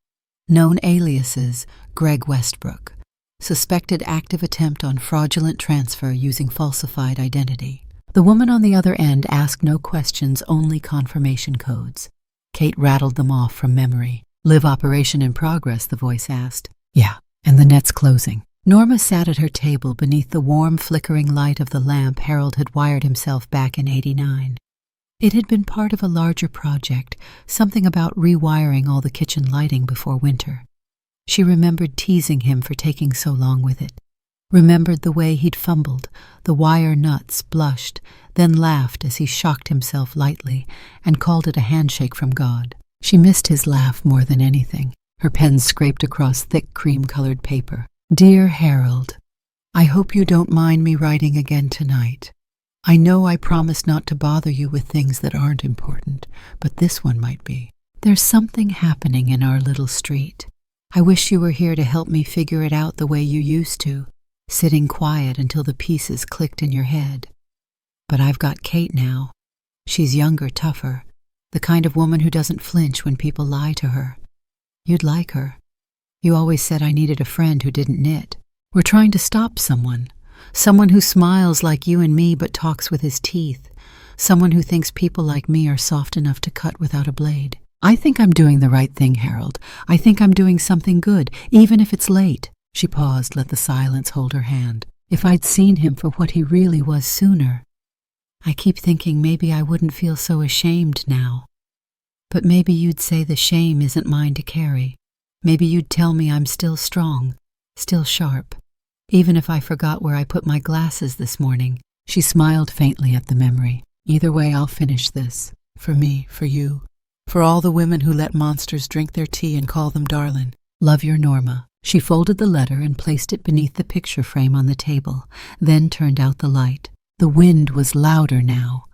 Known aliases, Greg Westbrook. Suspected active attempt on fraudulent transfer using falsified identity." The woman on the other end asked no questions, only confirmation codes. Kate rattled them off from memory. "Live operation in progress," the voice asked. "Yeah, and the net's closing." Norma sat at her table beneath the warm, flickering light of the lamp Harold had wired himself back in '89. It had been part of a larger project, something about rewiring all the kitchen lighting before winter. She remembered teasing him for taking so long with it. Remembered the way he'd fumbled, the wire nuts, blushed, then laughed as he shocked himself lightly and called it a handshake from God. She missed his laugh more than anything. Her pen scraped across thick cream-colored paper. "Dear Harold, I hope you don't mind me writing again tonight. I know I promised not to bother you with things that aren't important, but this one might be. There's something happening in our little street. I wish you were here to help me figure it out the way you used to, sitting quiet until the pieces clicked in your head. But I've got Kate now. She's younger, tougher, the kind of woman who doesn't flinch when people lie to her. You'd like her. You always said I needed a friend who didn't knit. We're trying to stop someone who smiles like you and me but talks with his teeth, someone who thinks people like me are soft enough to cut without a blade. I think I'm doing the right thing, Harold. I think I'm doing something good, even if it's late. She paused, let the silence hold her hand. If I'd seen him for what he really was sooner. I keep thinking maybe I wouldn't feel so ashamed now. But maybe you'd say the shame isn't mine to carry. Maybe you'd tell me I'm still strong, still sharp, even if I forgot where I put my glasses this morning. She smiled faintly at the memory. Either way, I'll finish this. For me, for you. For all the women who let monsters drink their tea and call them darling. Love, your Norma. She folded the letter and placed it beneath the picture frame on the table, then turned out the light. The wind was louder now,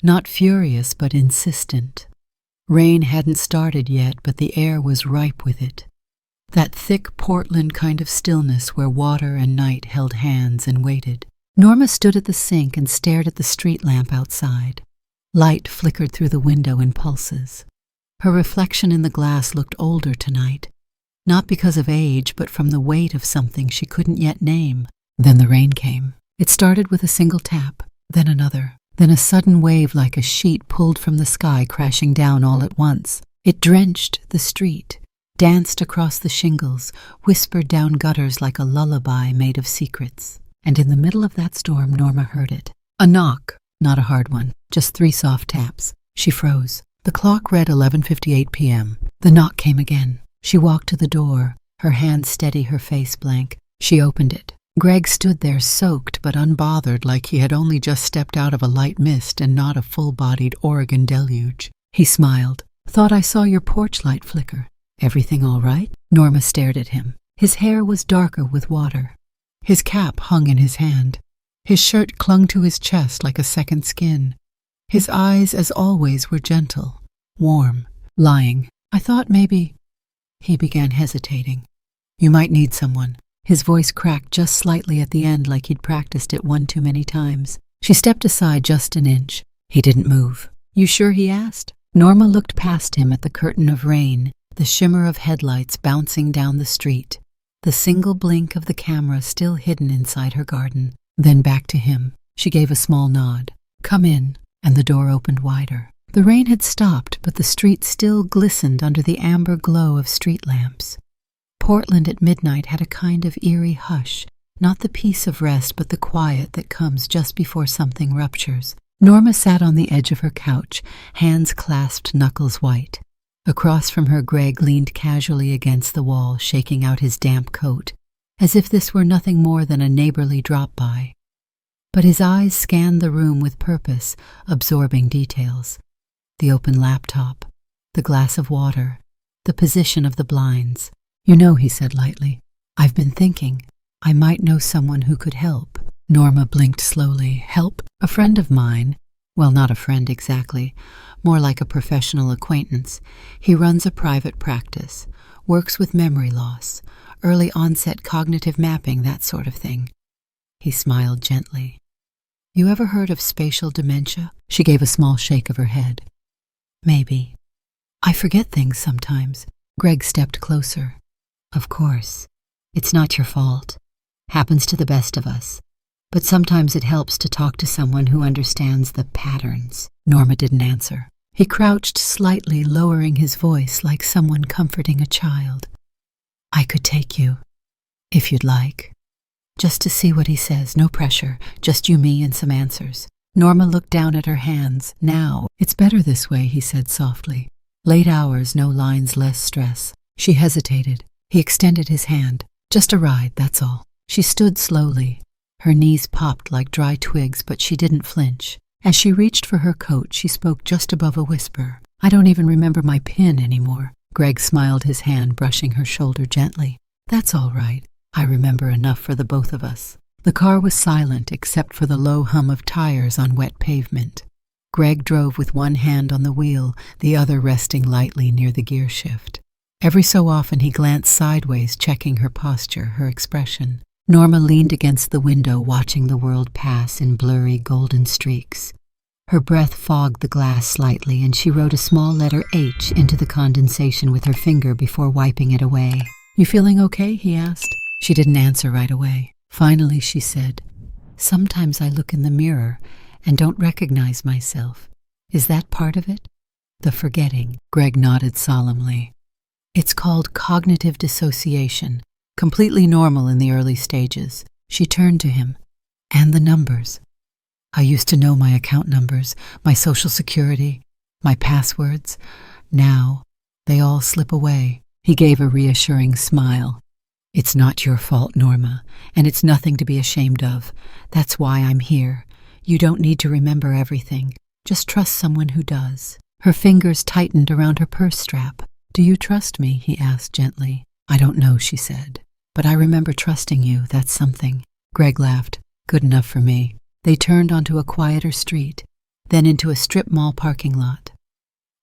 not furious but insistent. Rain hadn't started yet, but the air was ripe with it. That thick Portland kind of stillness where water and night held hands and waited. Norma stood at the sink and stared at the street lamp outside. Light flickered through the window in pulses. Her reflection in the glass looked older tonight, not because of age, but from the weight of something she couldn't yet name. Then the rain came. It started with a single tap, then another, then a sudden wave like a sheet pulled from the sky crashing down all at once. It drenched the street, danced across the shingles, whispered down gutters like a lullaby made of secrets. And in the middle of that storm, Norma heard it. A knock, not a hard one, just 3 soft taps. She froze. The clock read 11:58 p.m. The knock came again. She walked to the door, her hand steady, her face blank. She opened it. Greg stood there soaked but unbothered, like he had only just stepped out of a light mist and not a full-bodied Oregon deluge. He smiled. Thought I saw your porch light flicker. Everything all right? Norma stared at him. His hair was darker with water. His cap hung in his hand. His shirt clung to his chest like a second skin. His eyes, as always, were gentle, warm, lying. I thought maybe... He began hesitating. You might need someone. His voice cracked just slightly at the end like he'd practiced it one too many times. She stepped aside just an inch. He didn't move. You sure? He asked. Norma looked past him at the curtain of rain, the shimmer of headlights bouncing down the street, the single blink of the camera still hidden inside her garden. Then back to him. She gave a small nod. Come in. And the door opened wider. The rain had stopped, but the street still glistened under the amber glow of street lamps. Portland at midnight had a kind of eerie hush, not the peace of rest, but the quiet that comes just before something ruptures. Norma sat on the edge of her couch, hands clasped, knuckles white. Across from her, Greg leaned casually against the wall, shaking out his damp coat, as if this were nothing more than a neighborly drop-by. But his eyes scanned the room with purpose, absorbing details. The open laptop, the glass of water, the position of the blinds. You know, he said lightly, I've been thinking I might know someone who could help. Norma blinked slowly. Help? A friend of mine. Well, not a friend exactly, more like a professional acquaintance. He runs a private practice, works with memory loss, early onset cognitive mapping, that sort of thing. He smiled gently. You ever heard of spatial dementia? She gave a small shake of her head. Maybe. I forget things sometimes. Greg stepped closer. Of course. It's not your fault. Happens to the best of us. But sometimes it helps to talk to someone who understands the patterns. Norma didn't answer. He crouched slightly, lowering his voice like someone comforting a child. I could take you, if you'd like. Just to see what he says, no pressure, just you, me, and some answers. Norma looked down at her hands. Now, it's better this way, he said softly. Late hours, no lines, less stress. She hesitated. He extended his hand. Just a ride, that's all. She stood slowly. Her knees popped like dry twigs, but she didn't flinch. As she reached for her coat, she spoke just above a whisper. I don't even remember my pin anymore. Greg smiled, his hand brushing her shoulder gently. That's all right. I remember enough for the both of us. The car was silent except for the low hum of tires on wet pavement. Greg drove with one hand on the wheel, the other resting lightly near the gear shift. Every so often he glanced sideways, checking her posture, her expression. Norma leaned against the window, watching the world pass in blurry golden streaks. Her breath fogged the glass slightly, and she wrote a small letter H into the condensation with her finger before wiping it away. "You feeling okay?" he asked. She didn't answer right away. Finally, she said, "Sometimes I look in the mirror and don't recognize myself. Is that part of it?" "The forgetting." Greg nodded solemnly. "It's called cognitive dissociation, completely normal in the early stages." She turned to him. "And the numbers. I used to know my account numbers, my social security, my passwords. Now, they all slip away." He gave a reassuring smile. "It's not your fault, Norma, and it's nothing to be ashamed of. That's why I'm here. You don't need to remember everything. Just trust someone who does." Her fingers tightened around her purse strap. "Do you trust me?" he asked gently. "I don't know," she said. "But I remember trusting you. That's something." Greg laughed. "Good enough for me." They turned onto a quieter street, then into a strip mall parking lot.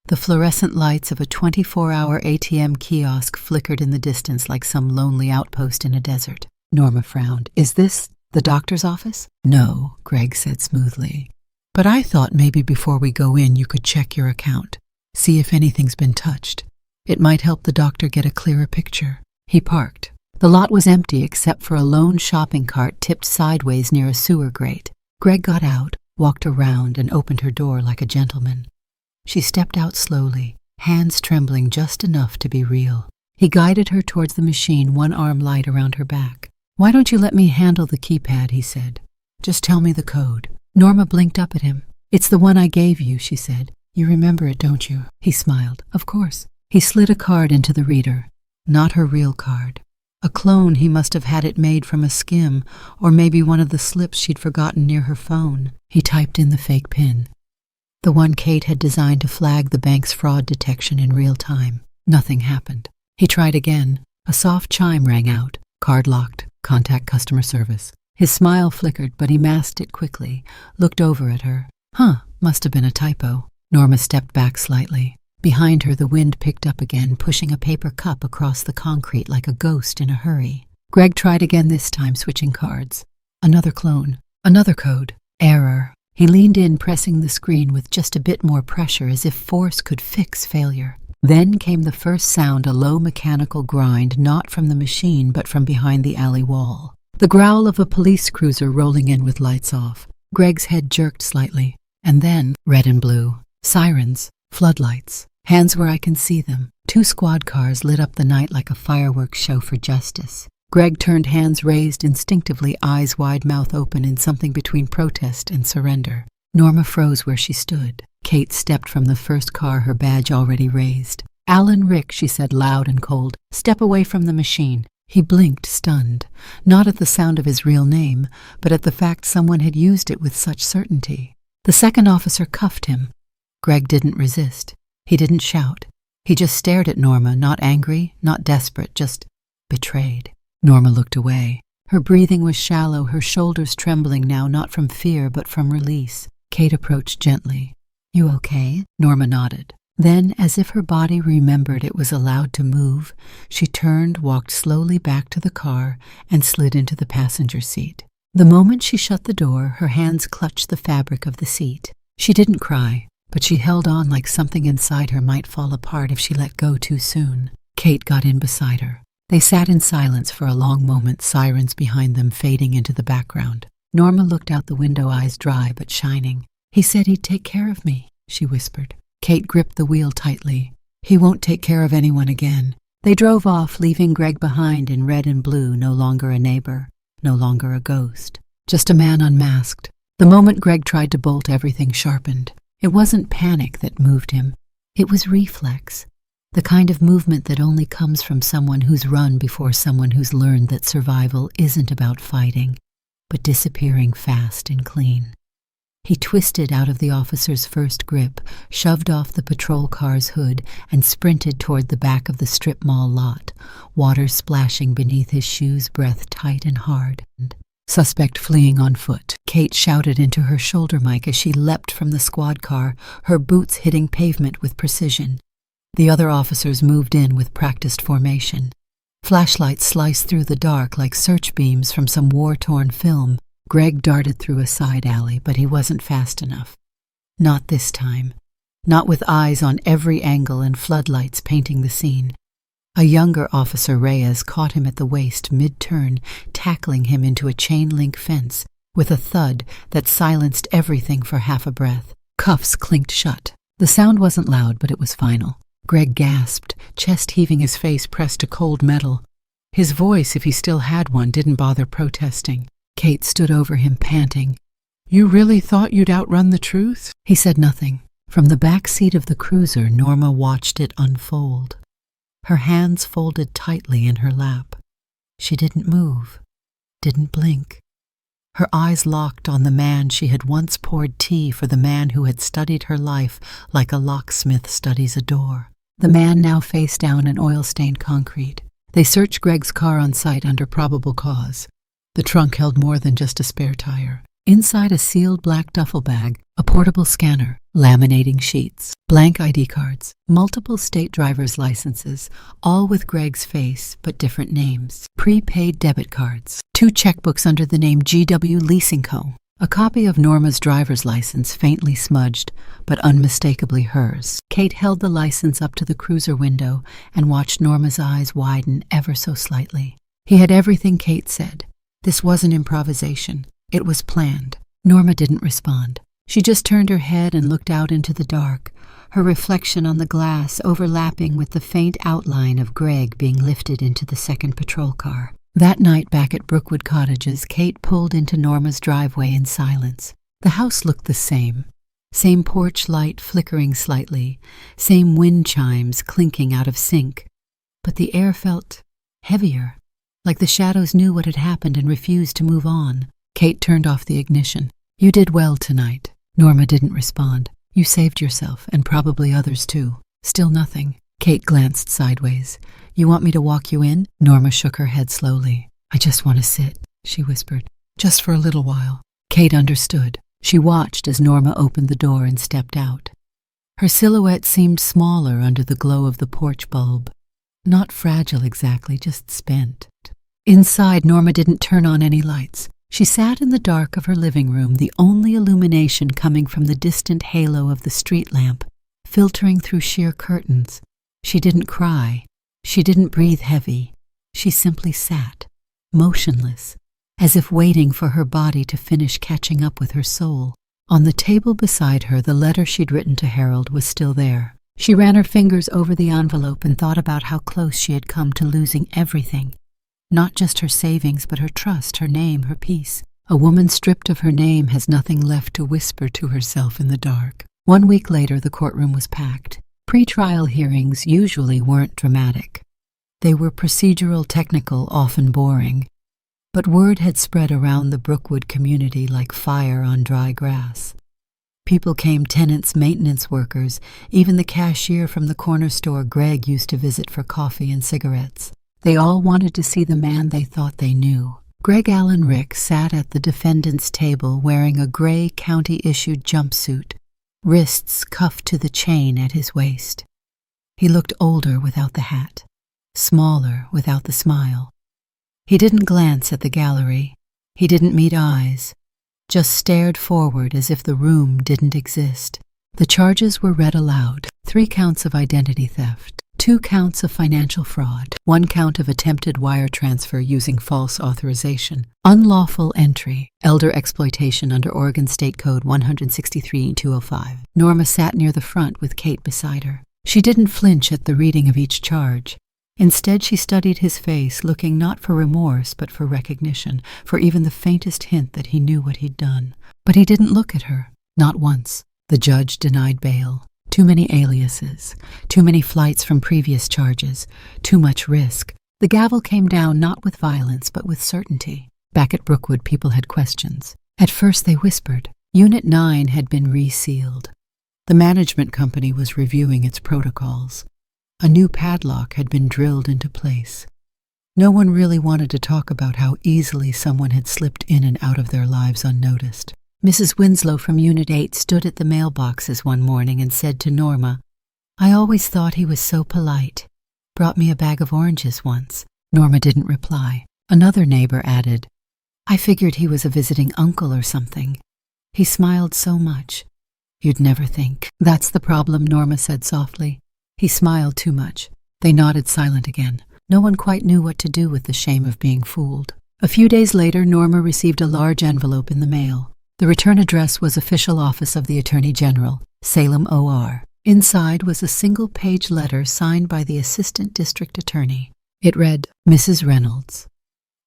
The fluorescent lights of a 24-hour ATM kiosk flickered in the distance like some lonely outpost in a desert. Norma frowned. "Is this the doctor's office?" "No," Greg said smoothly. "But I thought maybe before we go in you could check your account, see if anything's been touched. It might help the doctor get a clearer picture." He parked. The lot was empty except for a lone shopping cart tipped sideways near a sewer grate. Greg got out, walked around, and opened her door like a gentleman. She stepped out slowly, hands trembling just enough to be real. He guided her towards the machine, one arm light around her back. "Why don't you let me handle the keypad?" he said. "Just tell me the code." Norma blinked up at him. "It's the one I gave you," she said. "You remember it, don't you?" He smiled. "Of course." He slid a card into the reader. Not her real card. A clone. He must have had it made from a skim, or maybe one of the slips she'd forgotten near her phone. He typed in the fake PIN. The one Kate had designed to flag the bank's fraud detection in real time. Nothing happened. He tried again. A soft chime rang out. "Card locked. Contact customer service." His smile flickered, but he masked it quickly, looked over at her. Must have been a typo. Norma stepped back slightly. Behind her, the wind picked up again, pushing a paper cup across the concrete like a ghost in a hurry. Greg tried again this time, switching cards. Another clone. Another code. Error. He leaned in, pressing the screen with just a bit more pressure, as if force could fix failure. Then came the first sound, a low mechanical grind, not from the machine, but from behind the alley wall. The growl of a police cruiser rolling in with lights off. Greg's head jerked slightly. And then, red and blue. Sirens. Floodlights. Hands where I can see them. 2 squad cars lit up the night like a fireworks show for justice. Greg turned, hands raised instinctively, eyes wide, mouth open, in something between protest and surrender. Norma froze where she stood. Kate stepped from the first car, her badge already raised. "Alan Rick," she said loud and cold. "Step away from the machine." He blinked, stunned, not at the sound of his real name, but at the fact someone had used it with such certainty. The second officer cuffed him. Greg didn't resist. He didn't shout. He just stared at Norma, not angry, not desperate, just betrayed. Norma looked away. Her breathing was shallow, her shoulders trembling now, not from fear, but from release. Kate approached gently. "You okay?" Norma nodded. Then, as if her body remembered it was allowed to move, she turned, walked slowly back to the car, and slid into the passenger seat. The moment she shut the door, her hands clutched the fabric of the seat. She didn't cry, but she held on like something inside her might fall apart if she let go too soon. Kate got in beside her. They sat in silence for a long moment, sirens behind them fading into the background. Norma looked out the window, eyes dry but shining. "He said he'd take care of me," she whispered. Kate gripped the wheel tightly. "He won't take care of anyone again." They drove off, leaving Greg behind in red and blue, no longer a neighbor, no longer a ghost, just a man unmasked. The moment Greg tried to bolt, everything sharpened. It wasn't panic that moved him. It was reflex, the kind of movement that only comes from someone who's run before someone who's learned that survival isn't about fighting, but disappearing fast and clean. He twisted out of the officer's first grip, shoved off the patrol car's hood, and sprinted toward the back of the strip mall lot, water splashing beneath his shoes, breath tight and hard. Suspect fleeing on foot. Kate shouted into her shoulder mic as she leapt from the squad car, her boots hitting pavement with precision. The other officers moved in with practiced formation. Flashlights sliced through the dark like search beams from some war-torn film. Greg darted through a side alley, but he wasn't fast enough. Not this time. Not with eyes on every angle and floodlights painting the scene. A younger officer, Reyes, caught him at the waist mid-turn, tackling him into a chain-link fence with a thud that silenced everything for half a breath. Cuffs clinked shut. The sound wasn't loud, but it was final. Greg gasped, chest heaving, his face pressed to cold metal. His voice, if he still had one, didn't bother protesting. Kate stood over him, panting. "You really thought you'd outrun the truth?" He said nothing. From the back seat of the cruiser, Norma watched it unfold. Her hands folded tightly in her lap. She didn't move, didn't blink. Her eyes locked on the man she had once poured tea for, the man who had studied her life like a locksmith studies a door. The man now face down in oil-stained concrete. They searched Greg's car on site under probable cause. The trunk held more than just a spare tire. Inside, a sealed black duffel bag, a portable scanner, laminating sheets, blank ID cards, multiple state driver's licenses, all with Greg's face but different names, prepaid debit cards, 2 checkbooks under the name GW Leasing Co., a copy of Norma's driver's license faintly smudged but unmistakably hers. Kate held the license up to the cruiser window and watched Norma's eyes widen ever so slightly. He had everything Kate said. This wasn't improvisation. It was planned. Norma didn't respond. She just turned her head and looked out into the dark, her reflection on the glass overlapping with the faint outline of Greg being lifted into the second patrol car. That night back at Brookwood Cottages, Kate pulled into Norma's driveway in silence. The house looked the same. Same porch light flickering slightly, same wind chimes clinking out of sync. But the air felt heavier, like the shadows knew what had happened and refused to move on. Kate turned off the ignition. "You did well tonight." Norma didn't respond. "You saved yourself, and probably others too." Still nothing. Kate glanced sideways. "You want me to walk you in?" Norma shook her head slowly. "I just want to sit," she whispered. "Just for a little while." Kate understood. She watched as Norma opened the door and stepped out. Her silhouette seemed smaller under the glow of the porch bulb. Not fragile exactly, just spent. Inside, Norma didn't turn on any lights. She sat in the dark of her living room, the only illumination coming from the distant halo of the street lamp, filtering through sheer curtains. She didn't cry. She didn't breathe heavy. She simply sat, motionless, as if waiting for her body to finish catching up with her soul. On the table beside her, the letter she'd written to Harold was still there. She ran her fingers over the envelope and thought about how close she had come to losing everything. Not just her savings, but her trust, her name, her peace. A woman stripped of her name has nothing left to whisper to herself in the dark. 1 week later, the courtroom was packed. Pre-trial hearings usually weren't dramatic. They were procedural, technical, often boring. But word had spread around the Brookwood community like fire on dry grass. People came, tenants, maintenance workers, even the cashier from the corner store Greg used to visit for coffee and cigarettes. They all wanted to see the man they thought they knew. Greg Allen Rick sat at the defendant's table wearing a gray county-issued jumpsuit, wrists cuffed to the chain at his waist. He looked older without the hat, smaller without the smile. He didn't glance at the gallery. He didn't meet eyes, just stared forward as if the room didn't exist. The charges were read aloud. 3 counts of identity theft. 2 counts of financial fraud, 1 count of attempted wire transfer using false authorization, unlawful entry, elder exploitation under Oregon State Code 163-205. Norma sat near the front with Kate beside her. She didn't flinch at the reading of each charge. Instead, she studied his face, looking not for remorse but for recognition, for even the faintest hint that he knew what he'd done. But he didn't look at her, not once. The judge denied bail. Too many aliases, too many flights from previous charges, too much risk. The gavel came down not with violence but with certainty. Back at Brookwood, people had questions. At first they whispered. Unit 9 had been resealed. The management company was reviewing its protocols. A new padlock had been drilled into place. No one really wanted to talk about how easily someone had slipped in and out of their lives unnoticed. Mrs. Winslow from Unit 8 stood at the mailboxes one morning and said to Norma, "I always thought he was so polite. Brought me a bag of oranges once." Norma didn't reply. Another neighbor added, "I figured he was a visiting uncle or something. He smiled so much." "You'd never think." "That's the problem," Norma said softly. "He smiled too much." They nodded silent again. No one quite knew what to do with the shame of being fooled. A few days later, Norma received a large envelope in the mail. The return address was Official Office of the Attorney General, Salem OR. Inside was a single-page letter signed by the Assistant District Attorney. It read, "Mrs. Reynolds,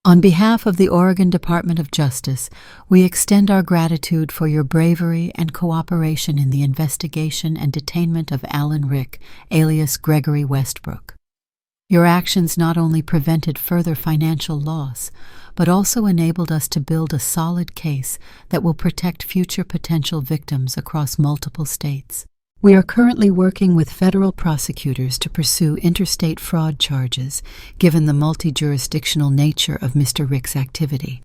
on behalf of the Oregon Department of Justice, we extend our gratitude for your bravery and cooperation in the investigation and detainment of Alan Rick, alias Gregory Westbrook. Your actions not only prevented further financial loss, but also enabled us to build a solid case that will protect future potential victims across multiple states. We are currently working with federal prosecutors to pursue interstate fraud charges, given the multi-jurisdictional nature of Mr. Rick's activity.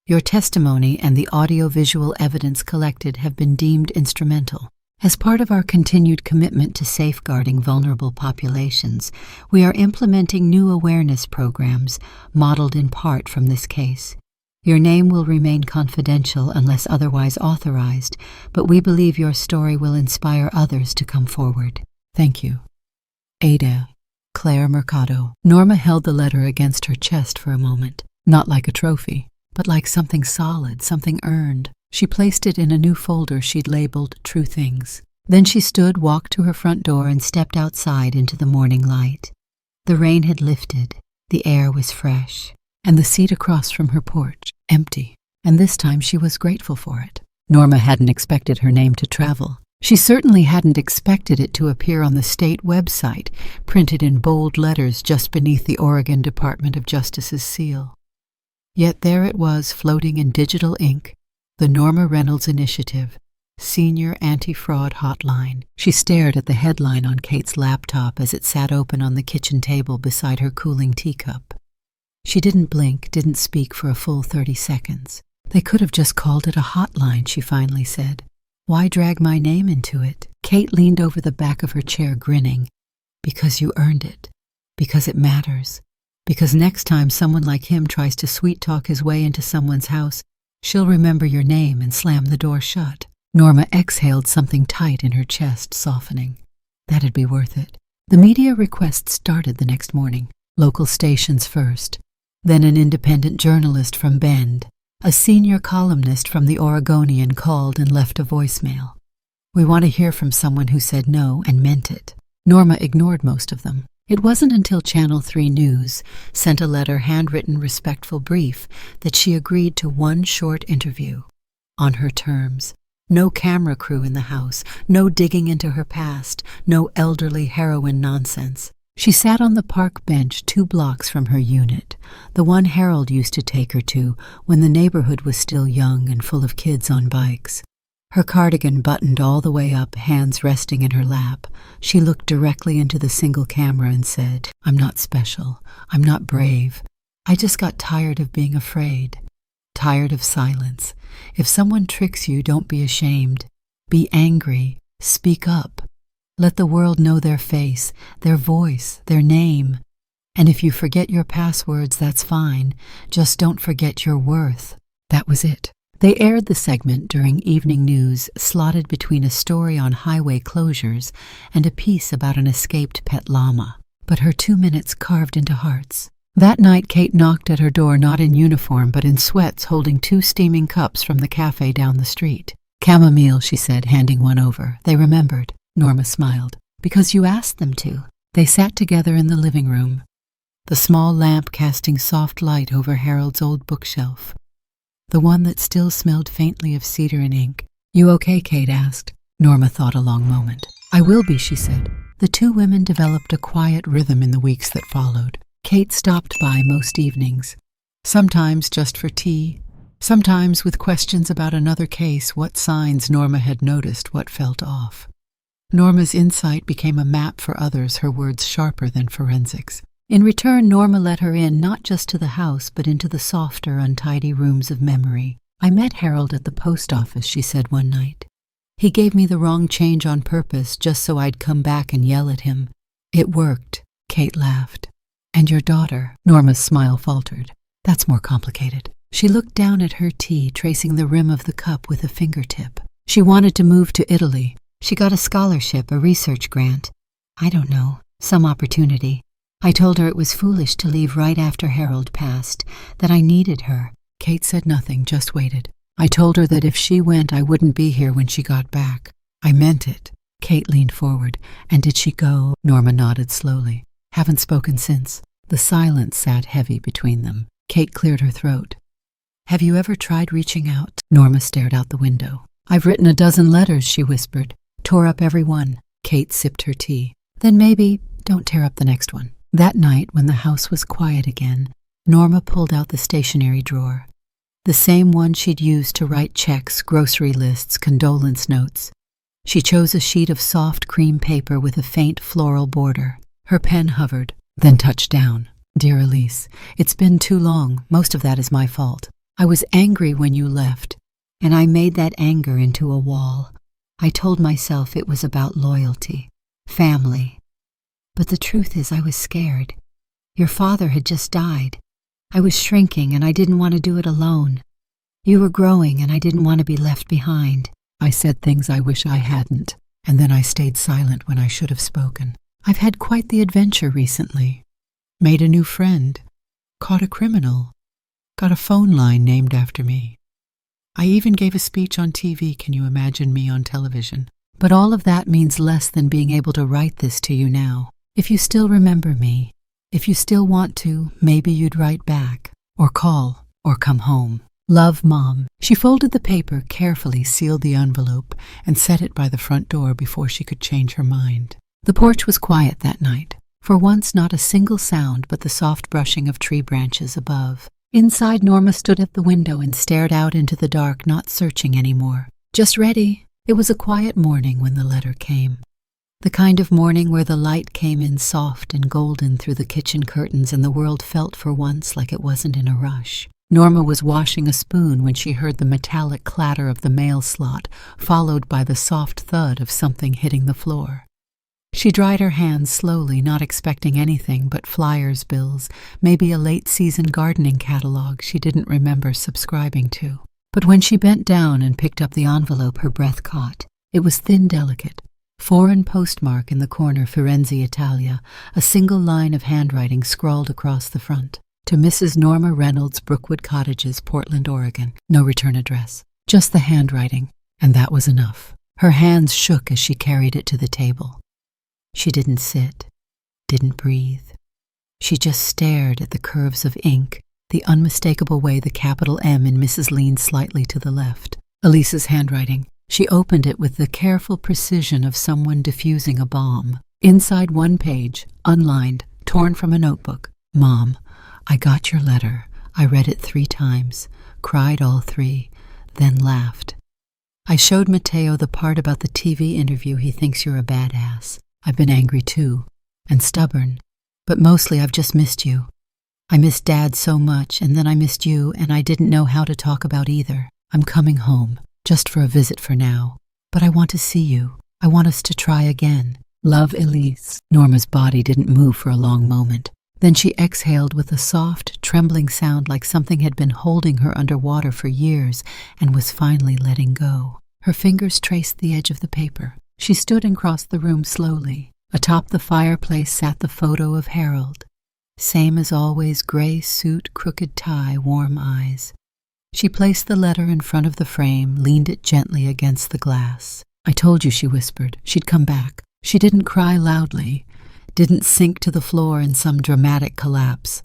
Your testimony and the audio-visual evidence collected have been deemed instrumental. As part of our continued commitment to safeguarding vulnerable populations, we are implementing new awareness programs modeled in part from this case. Your name will remain confidential unless otherwise authorized, but we believe your story will inspire others to come forward. Thank you. Ada, Claire Mercado." Norma held the letter against her chest for a moment, not like a trophy, but like something solid, something earned. She placed it in a new folder she'd labeled True Things. Then she stood, walked to her front door, and stepped outside into the morning light. The rain had lifted, the air was fresh, and the seat across from her porch, empty, and this time she was grateful for it. Norma hadn't expected her name to travel. She certainly hadn't expected it to appear on the state website, printed in bold letters just beneath the Oregon Department of Justice's seal. Yet there it was, floating in digital ink, the Norma Reynolds Initiative, Senior Anti-Fraud Hotline. She stared at the headline on Kate's laptop as it sat open on the kitchen table beside her cooling teacup. She didn't blink, didn't speak for a full 30 seconds. "They could have just called it a hotline," she finally said. "Why drag my name into it?" Kate leaned over the back of her chair, grinning. "Because you earned it. Because it matters. Because next time someone like him tries to sweet-talk his way into someone's house, she'll remember your name and slam the door shut." Norma exhaled something tight in her chest, softening. That'd be worth it. The media requests started the next morning. Local stations first. Then an independent journalist from Bend. A senior columnist from the Oregonian called and left a voicemail. "We want to hear from someone who said no and meant it." Norma ignored most of them. It wasn't until Channel 3 News sent a letter, handwritten, respectful brief, that she agreed to one short interview. On her terms. No camera crew in the house, no digging into her past, no elderly heroine nonsense. She sat on the park bench 2 blocks from her unit, the one Harold used to take her to when the neighborhood was still young and full of kids on bikes. Her cardigan buttoned all the way up, hands resting in her lap. She looked directly into the single camera and said, "I'm not special. I'm not brave. I just got tired of being afraid. Tired of silence. If someone tricks you, don't be ashamed. Be angry. Speak up. Let the world know their face, their voice, their name. And if you forget your passwords, that's fine. Just don't forget your worth." That was it. They aired the segment during evening news, slotted between a story on highway closures and a piece about an escaped pet llama. But her 2 minutes carved into hearts. That night, Kate knocked at her door, not in uniform, but in sweats, holding 2 steaming cups from the cafe down the street. "Chamomile," she said, handing one over. "They remembered." Norma smiled. "Because you asked them to." They sat together in the living room, the small lamp casting soft light over Harold's old bookshelf, the one that still smelled faintly of cedar and ink. "You okay?" Kate asked. Norma thought a long moment. "I will be," she said. The 2 women developed a quiet rhythm in the weeks that followed. Kate stopped by most evenings, sometimes just for tea, sometimes with questions about another case, what signs Norma had noticed, what felt off. Norma's insight became a map for others, her words sharper than forensics. In return, Norma let her in not just to the house, but into the softer, untidy rooms of memory. "I met Harold at the post office," she said one night. "He gave me the wrong change on purpose just so I'd come back and yell at him. It worked," Kate laughed. "And your daughter?" Norma's smile faltered. "That's more complicated." She looked down at her tea, tracing the rim of the cup with a fingertip. "She wanted to move to Italy. She got a scholarship, a research grant. I don't know, some opportunity. I told her it was foolish to leave right after Harold passed, that I needed her." Kate said nothing, just waited. "I told her that if she went, I wouldn't be here when she got back. I meant it." Kate leaned forward. "And did she go?" Norma nodded slowly. "Haven't spoken since." The silence sat heavy between them. Kate cleared her throat. "Have you ever tried reaching out?" Norma stared out the window. "I've written a dozen letters," she whispered. "Tore up every one." Kate sipped her tea. "Then maybe don't tear up the next one." That night, when the house was quiet again, Norma pulled out the stationery drawer. The same one she'd used to write checks, grocery lists, condolence notes. She chose a sheet of soft cream paper with a faint floral border. Her pen hovered, then touched down. "Dear Elise, it's been too long. Most of that is my fault. I was angry when you left, and I made that anger into a wall. I told myself it was about loyalty, family. But the truth is I was scared. Your father had just died. I was shrinking, and I didn't want to do it alone. You were growing, and I didn't want to be left behind. I said things I wish I hadn't, and then I stayed silent when I should have spoken. I've had quite the adventure recently. Made a new friend. Caught a criminal. Got a phone line named after me. I even gave a speech on TV. Can you imagine me on television? But all of that means less than being able to write this to you now. If you still remember me, if you still want to, maybe you'd write back, or call, or come home. Love, Mom." She folded the paper, carefully sealed the envelope, and set it by the front door before she could change her mind. The porch was quiet that night. For once, not a single sound but the soft brushing of tree branches above. Inside, Norma stood at the window and stared out into the dark, not searching anymore. Just ready. It was a quiet morning when the letter came. The kind of morning where the light came in soft and golden through the kitchen curtains and the world felt for once like it wasn't in a rush. Norma was washing a spoon when she heard the metallic clatter of the mail slot, followed by the soft thud of something hitting the floor. She dried her hands slowly, not expecting anything but flyers, bills, maybe a late-season gardening catalog she didn't remember subscribing to. But when she bent down and picked up the envelope, her breath caught. It was thin, delicate. Foreign postmark in the corner, Firenze, Italia, a single line of handwriting scrawled across the front. To Mrs. Norma Reynolds, Brookwood Cottages, Portland, Oregon. No return address. Just the handwriting, and that was enough. Her hands shook as she carried it to the table. She didn't sit, didn't breathe. She just stared at the curves of ink, the unmistakable way the capital M in Mrs. leaned slightly to the left. Elise's handwriting. She opened it with the careful precision of someone defusing a bomb. Inside one page, unlined, torn from a notebook. Mom, I got your letter. I read it 3 times, cried all 3, then laughed. I showed Matteo the part about the TV interview. He thinks you're a badass. I've been angry too, and stubborn, but mostly I've just missed you. I missed Dad so much, and then I missed you, and I didn't know how to talk about either. I'm coming home, just for a visit for now. But I want to see you. I want us to try again. Love, Elise. Norma's body didn't move for a long moment. Then she exhaled with a soft, trembling sound like something had been holding her underwater for years and was finally letting go. Her fingers traced the edge of the paper. She stood and crossed the room slowly. Atop the fireplace sat the photo of Harold. Same as always, gray suit, crooked tie, warm eyes. She placed the letter in front of the frame, leaned it gently against the glass. I told you, she whispered, she'd come back. She didn't cry loudly, didn't sink to the floor in some dramatic collapse.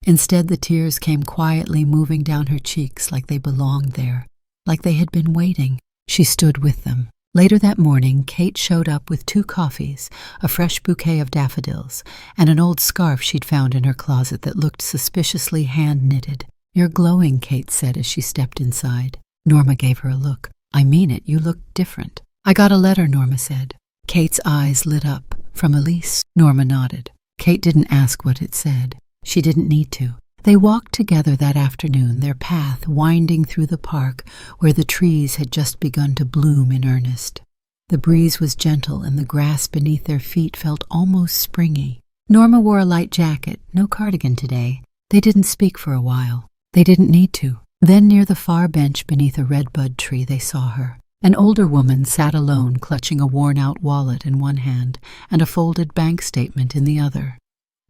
Instead, the tears came quietly moving down her cheeks like they belonged there, like they had been waiting. She stood with them. Later that morning, Kate showed up with 2 coffees, a fresh bouquet of daffodils, and an old scarf she'd found in her closet that looked suspiciously hand-knitted. You're glowing, Kate said as she stepped inside. Norma gave her a look. I mean it, you look different. I got a letter, Norma said. Kate's eyes lit up. From Elise? Norma nodded. Kate didn't ask what it said. She didn't need to. They walked together that afternoon, their path winding through the park where the trees had just begun to bloom in earnest. The breeze was gentle and the grass beneath their feet felt almost springy. Norma wore a light jacket, no cardigan today. They didn't speak for a while. They didn't need to. Then near the far bench beneath a redbud tree they saw her. An older woman sat alone, clutching a worn-out wallet in one hand and a folded bank statement in the other.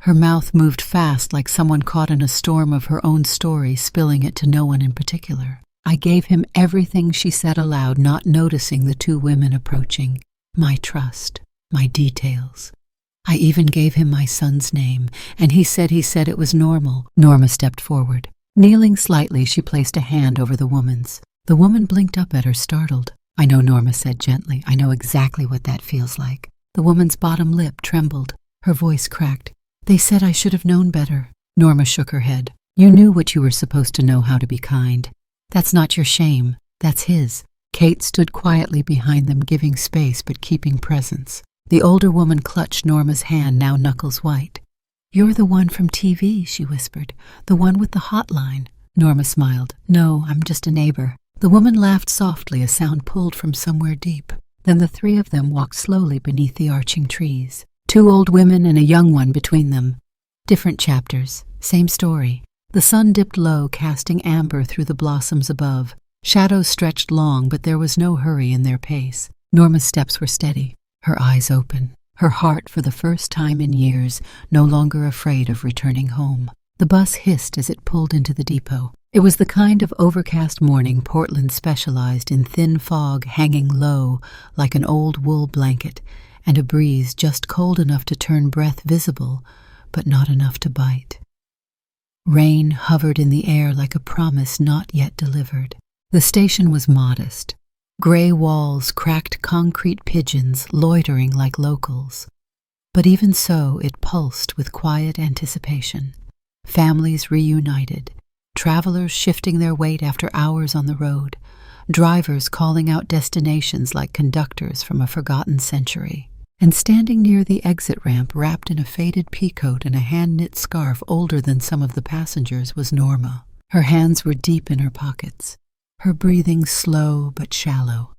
Her mouth moved fast like someone caught in a storm of her own story, spilling it to no one in particular. I gave him everything, she said aloud, not noticing the two women approaching. My trust, my details. I even gave him my son's name, and he said it was normal. Norma stepped forward. Kneeling slightly, she placed a hand over the woman's. The woman blinked up at her, startled. I know, Norma said gently. I know exactly what that feels like. The woman's bottom lip trembled. Her voice cracked. They said I should have known better. Norma shook her head. You knew what you were supposed to know, how to be kind. That's not your shame. That's his. Kate stood quietly behind them, giving space but keeping presence. The older woman clutched Norma's hand, now knuckles white. You're the one from TV, she whispered. The one with the hotline. Norma smiled. No, I'm just a neighbor. The woman laughed softly, a sound pulled from somewhere deep. Then the three of them walked slowly beneath the arching trees. Two old women and a young one between them. Different chapters, same story. The sun dipped low, casting amber through the blossoms above. Shadows stretched long, but there was no hurry in their pace. Norma's steps were steady, her eyes open, her heart for the first time in years no longer afraid of returning home. The bus hissed as it pulled into the depot. It was the kind of overcast morning Portland specialized in, thin fog hanging low like an old wool blanket, and a breeze just cold enough to turn breath visible, but not enough to bite. Rain hovered in the air like a promise not yet delivered. The station was modest. Gray walls, cracked concrete pigeons loitering like locals. But even so, it pulsed with quiet anticipation. Families reunited, travelers shifting their weight after hours on the road, drivers calling out destinations like conductors from a forgotten century. And standing near the exit ramp, wrapped in a faded peacoat and a hand-knit scarf older than some of the passengers, was Norma. Her hands were deep in her pockets, her breathing slow but shallow.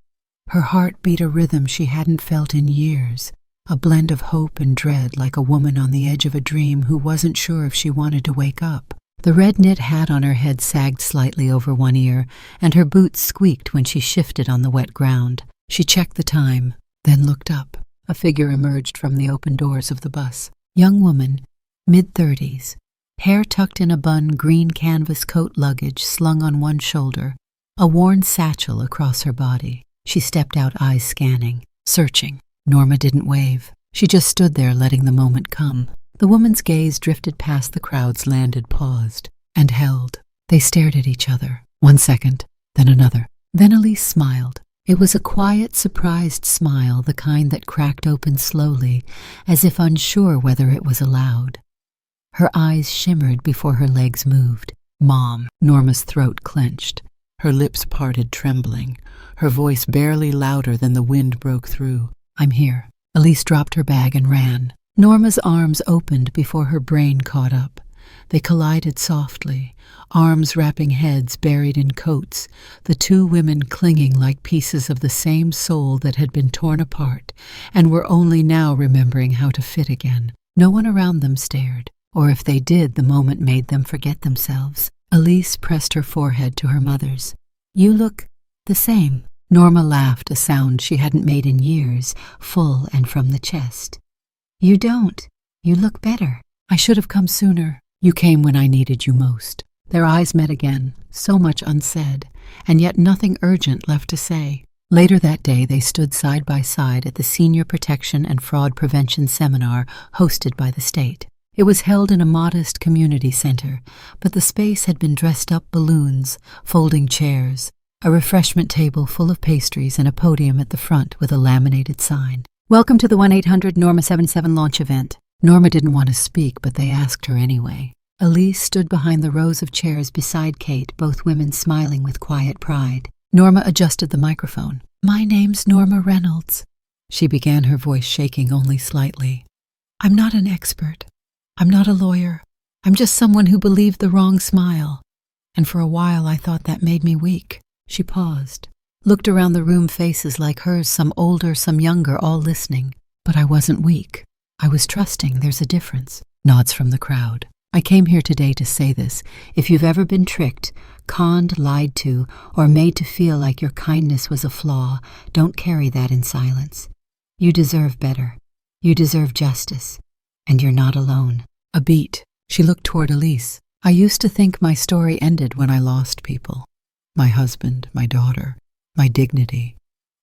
Her heart beat a rhythm she hadn't felt in years, a blend of hope and dread, like a woman on the edge of a dream who wasn't sure if she wanted to wake up. The red knit hat on her head sagged slightly over one ear, and her boots squeaked when she shifted on the wet ground. She checked the time, then looked up. A figure emerged from the open doors of the bus. Young woman, mid-30s, hair tucked in a bun, green canvas coat luggage slung on one shoulder, a worn satchel across her body. She stepped out, eyes scanning, searching. Norma didn't wave. She just stood there, letting the moment come. The woman's gaze drifted past the crowds, landed, paused, and held. They stared at each other. 1 second, then another. Then Elise smiled. It was a quiet, surprised smile, the kind that cracked open slowly, as if unsure whether it was allowed. Her eyes shimmered before her legs moved. Mom. Norma's throat clenched. Her lips parted, trembling. Her voice barely louder than the wind broke through. I'm here. Elise dropped her bag and ran. Norma's arms opened before her brain caught up. They collided softly, arms wrapping heads buried in coats, the two women clinging like pieces of the same soul that had been torn apart and were only now remembering how to fit again. No one around them stared, or if they did, the moment made them forget themselves. Elise pressed her forehead to her mother's. You look the same. Norma laughed, a sound she hadn't made in years, full and from the chest. You don't. You look better. I should have come sooner. You came when I needed you most. Their eyes met again, so much unsaid, and yet nothing urgent left to say. Later that day, they stood side by side at the Senior Protection and Fraud Prevention Seminar hosted by the state. It was held in a modest community center, but the space had been dressed up balloons, folding chairs, a refreshment table full of pastries, and a podium at the front with a laminated sign. Welcome to the 1-800-NORMA-77 launch event. Norma didn't want to speak, but they asked her anyway. Elise stood behind the rows of chairs beside Kate, both women smiling with quiet pride. Norma adjusted the microphone. My name's Norma Reynolds. She began, her voice shaking only slightly. I'm not an expert. I'm not a lawyer. I'm just someone who believed the wrong smile. And for a while I thought that made me weak. She paused, looked around the room, faces like hers, some older, some younger, all listening. But I wasn't weak. I was trusting. There's a difference. Nods from the crowd. I came here today to say this. If you've ever been tricked, conned, lied to, or made to feel like your kindness was a flaw, don't carry that in silence. You deserve better. You deserve justice. And you're not alone. A beat. She looked toward Elise. I used to think my story ended when I lost people. My husband, my daughter, my dignity.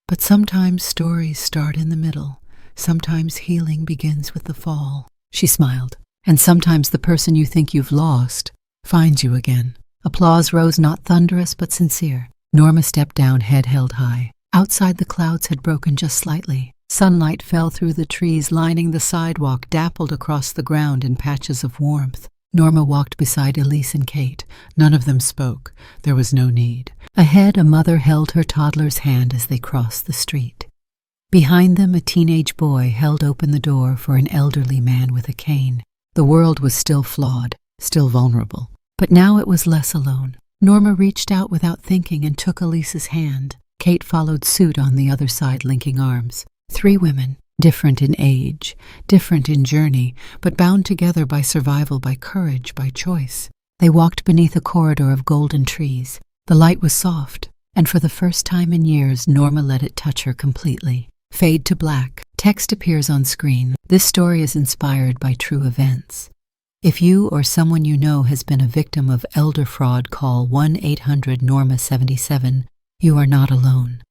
But sometimes stories start in the middle. Sometimes healing begins with the fall. She smiled. And sometimes the person you think you've lost finds you again. Applause rose, not thunderous but sincere. Norma stepped down, head held high. Outside, the clouds had broken just slightly. Sunlight fell through the trees lining the sidewalk, dappled across the ground in patches of warmth. Norma walked beside Elise and Kate. None of them spoke. There was no need. Ahead, a mother held her toddler's hand as they crossed the street. Behind them, a teenage boy held open the door for an elderly man with a cane. The world was still flawed, still vulnerable. But now it was less alone. Norma reached out without thinking and took Elise's hand. Kate followed suit on the other side, linking arms. 3 women, different in age, different in journey, but bound together by survival, by courage, by choice. They walked beneath a corridor of golden trees. The light was soft, and for the first time in years, Norma let it touch her completely. Fade to black. Text appears on screen. This story is inspired by true events. If you or someone you know has been a victim of elder fraud, call 1-800-NORMA-77. You are not alone.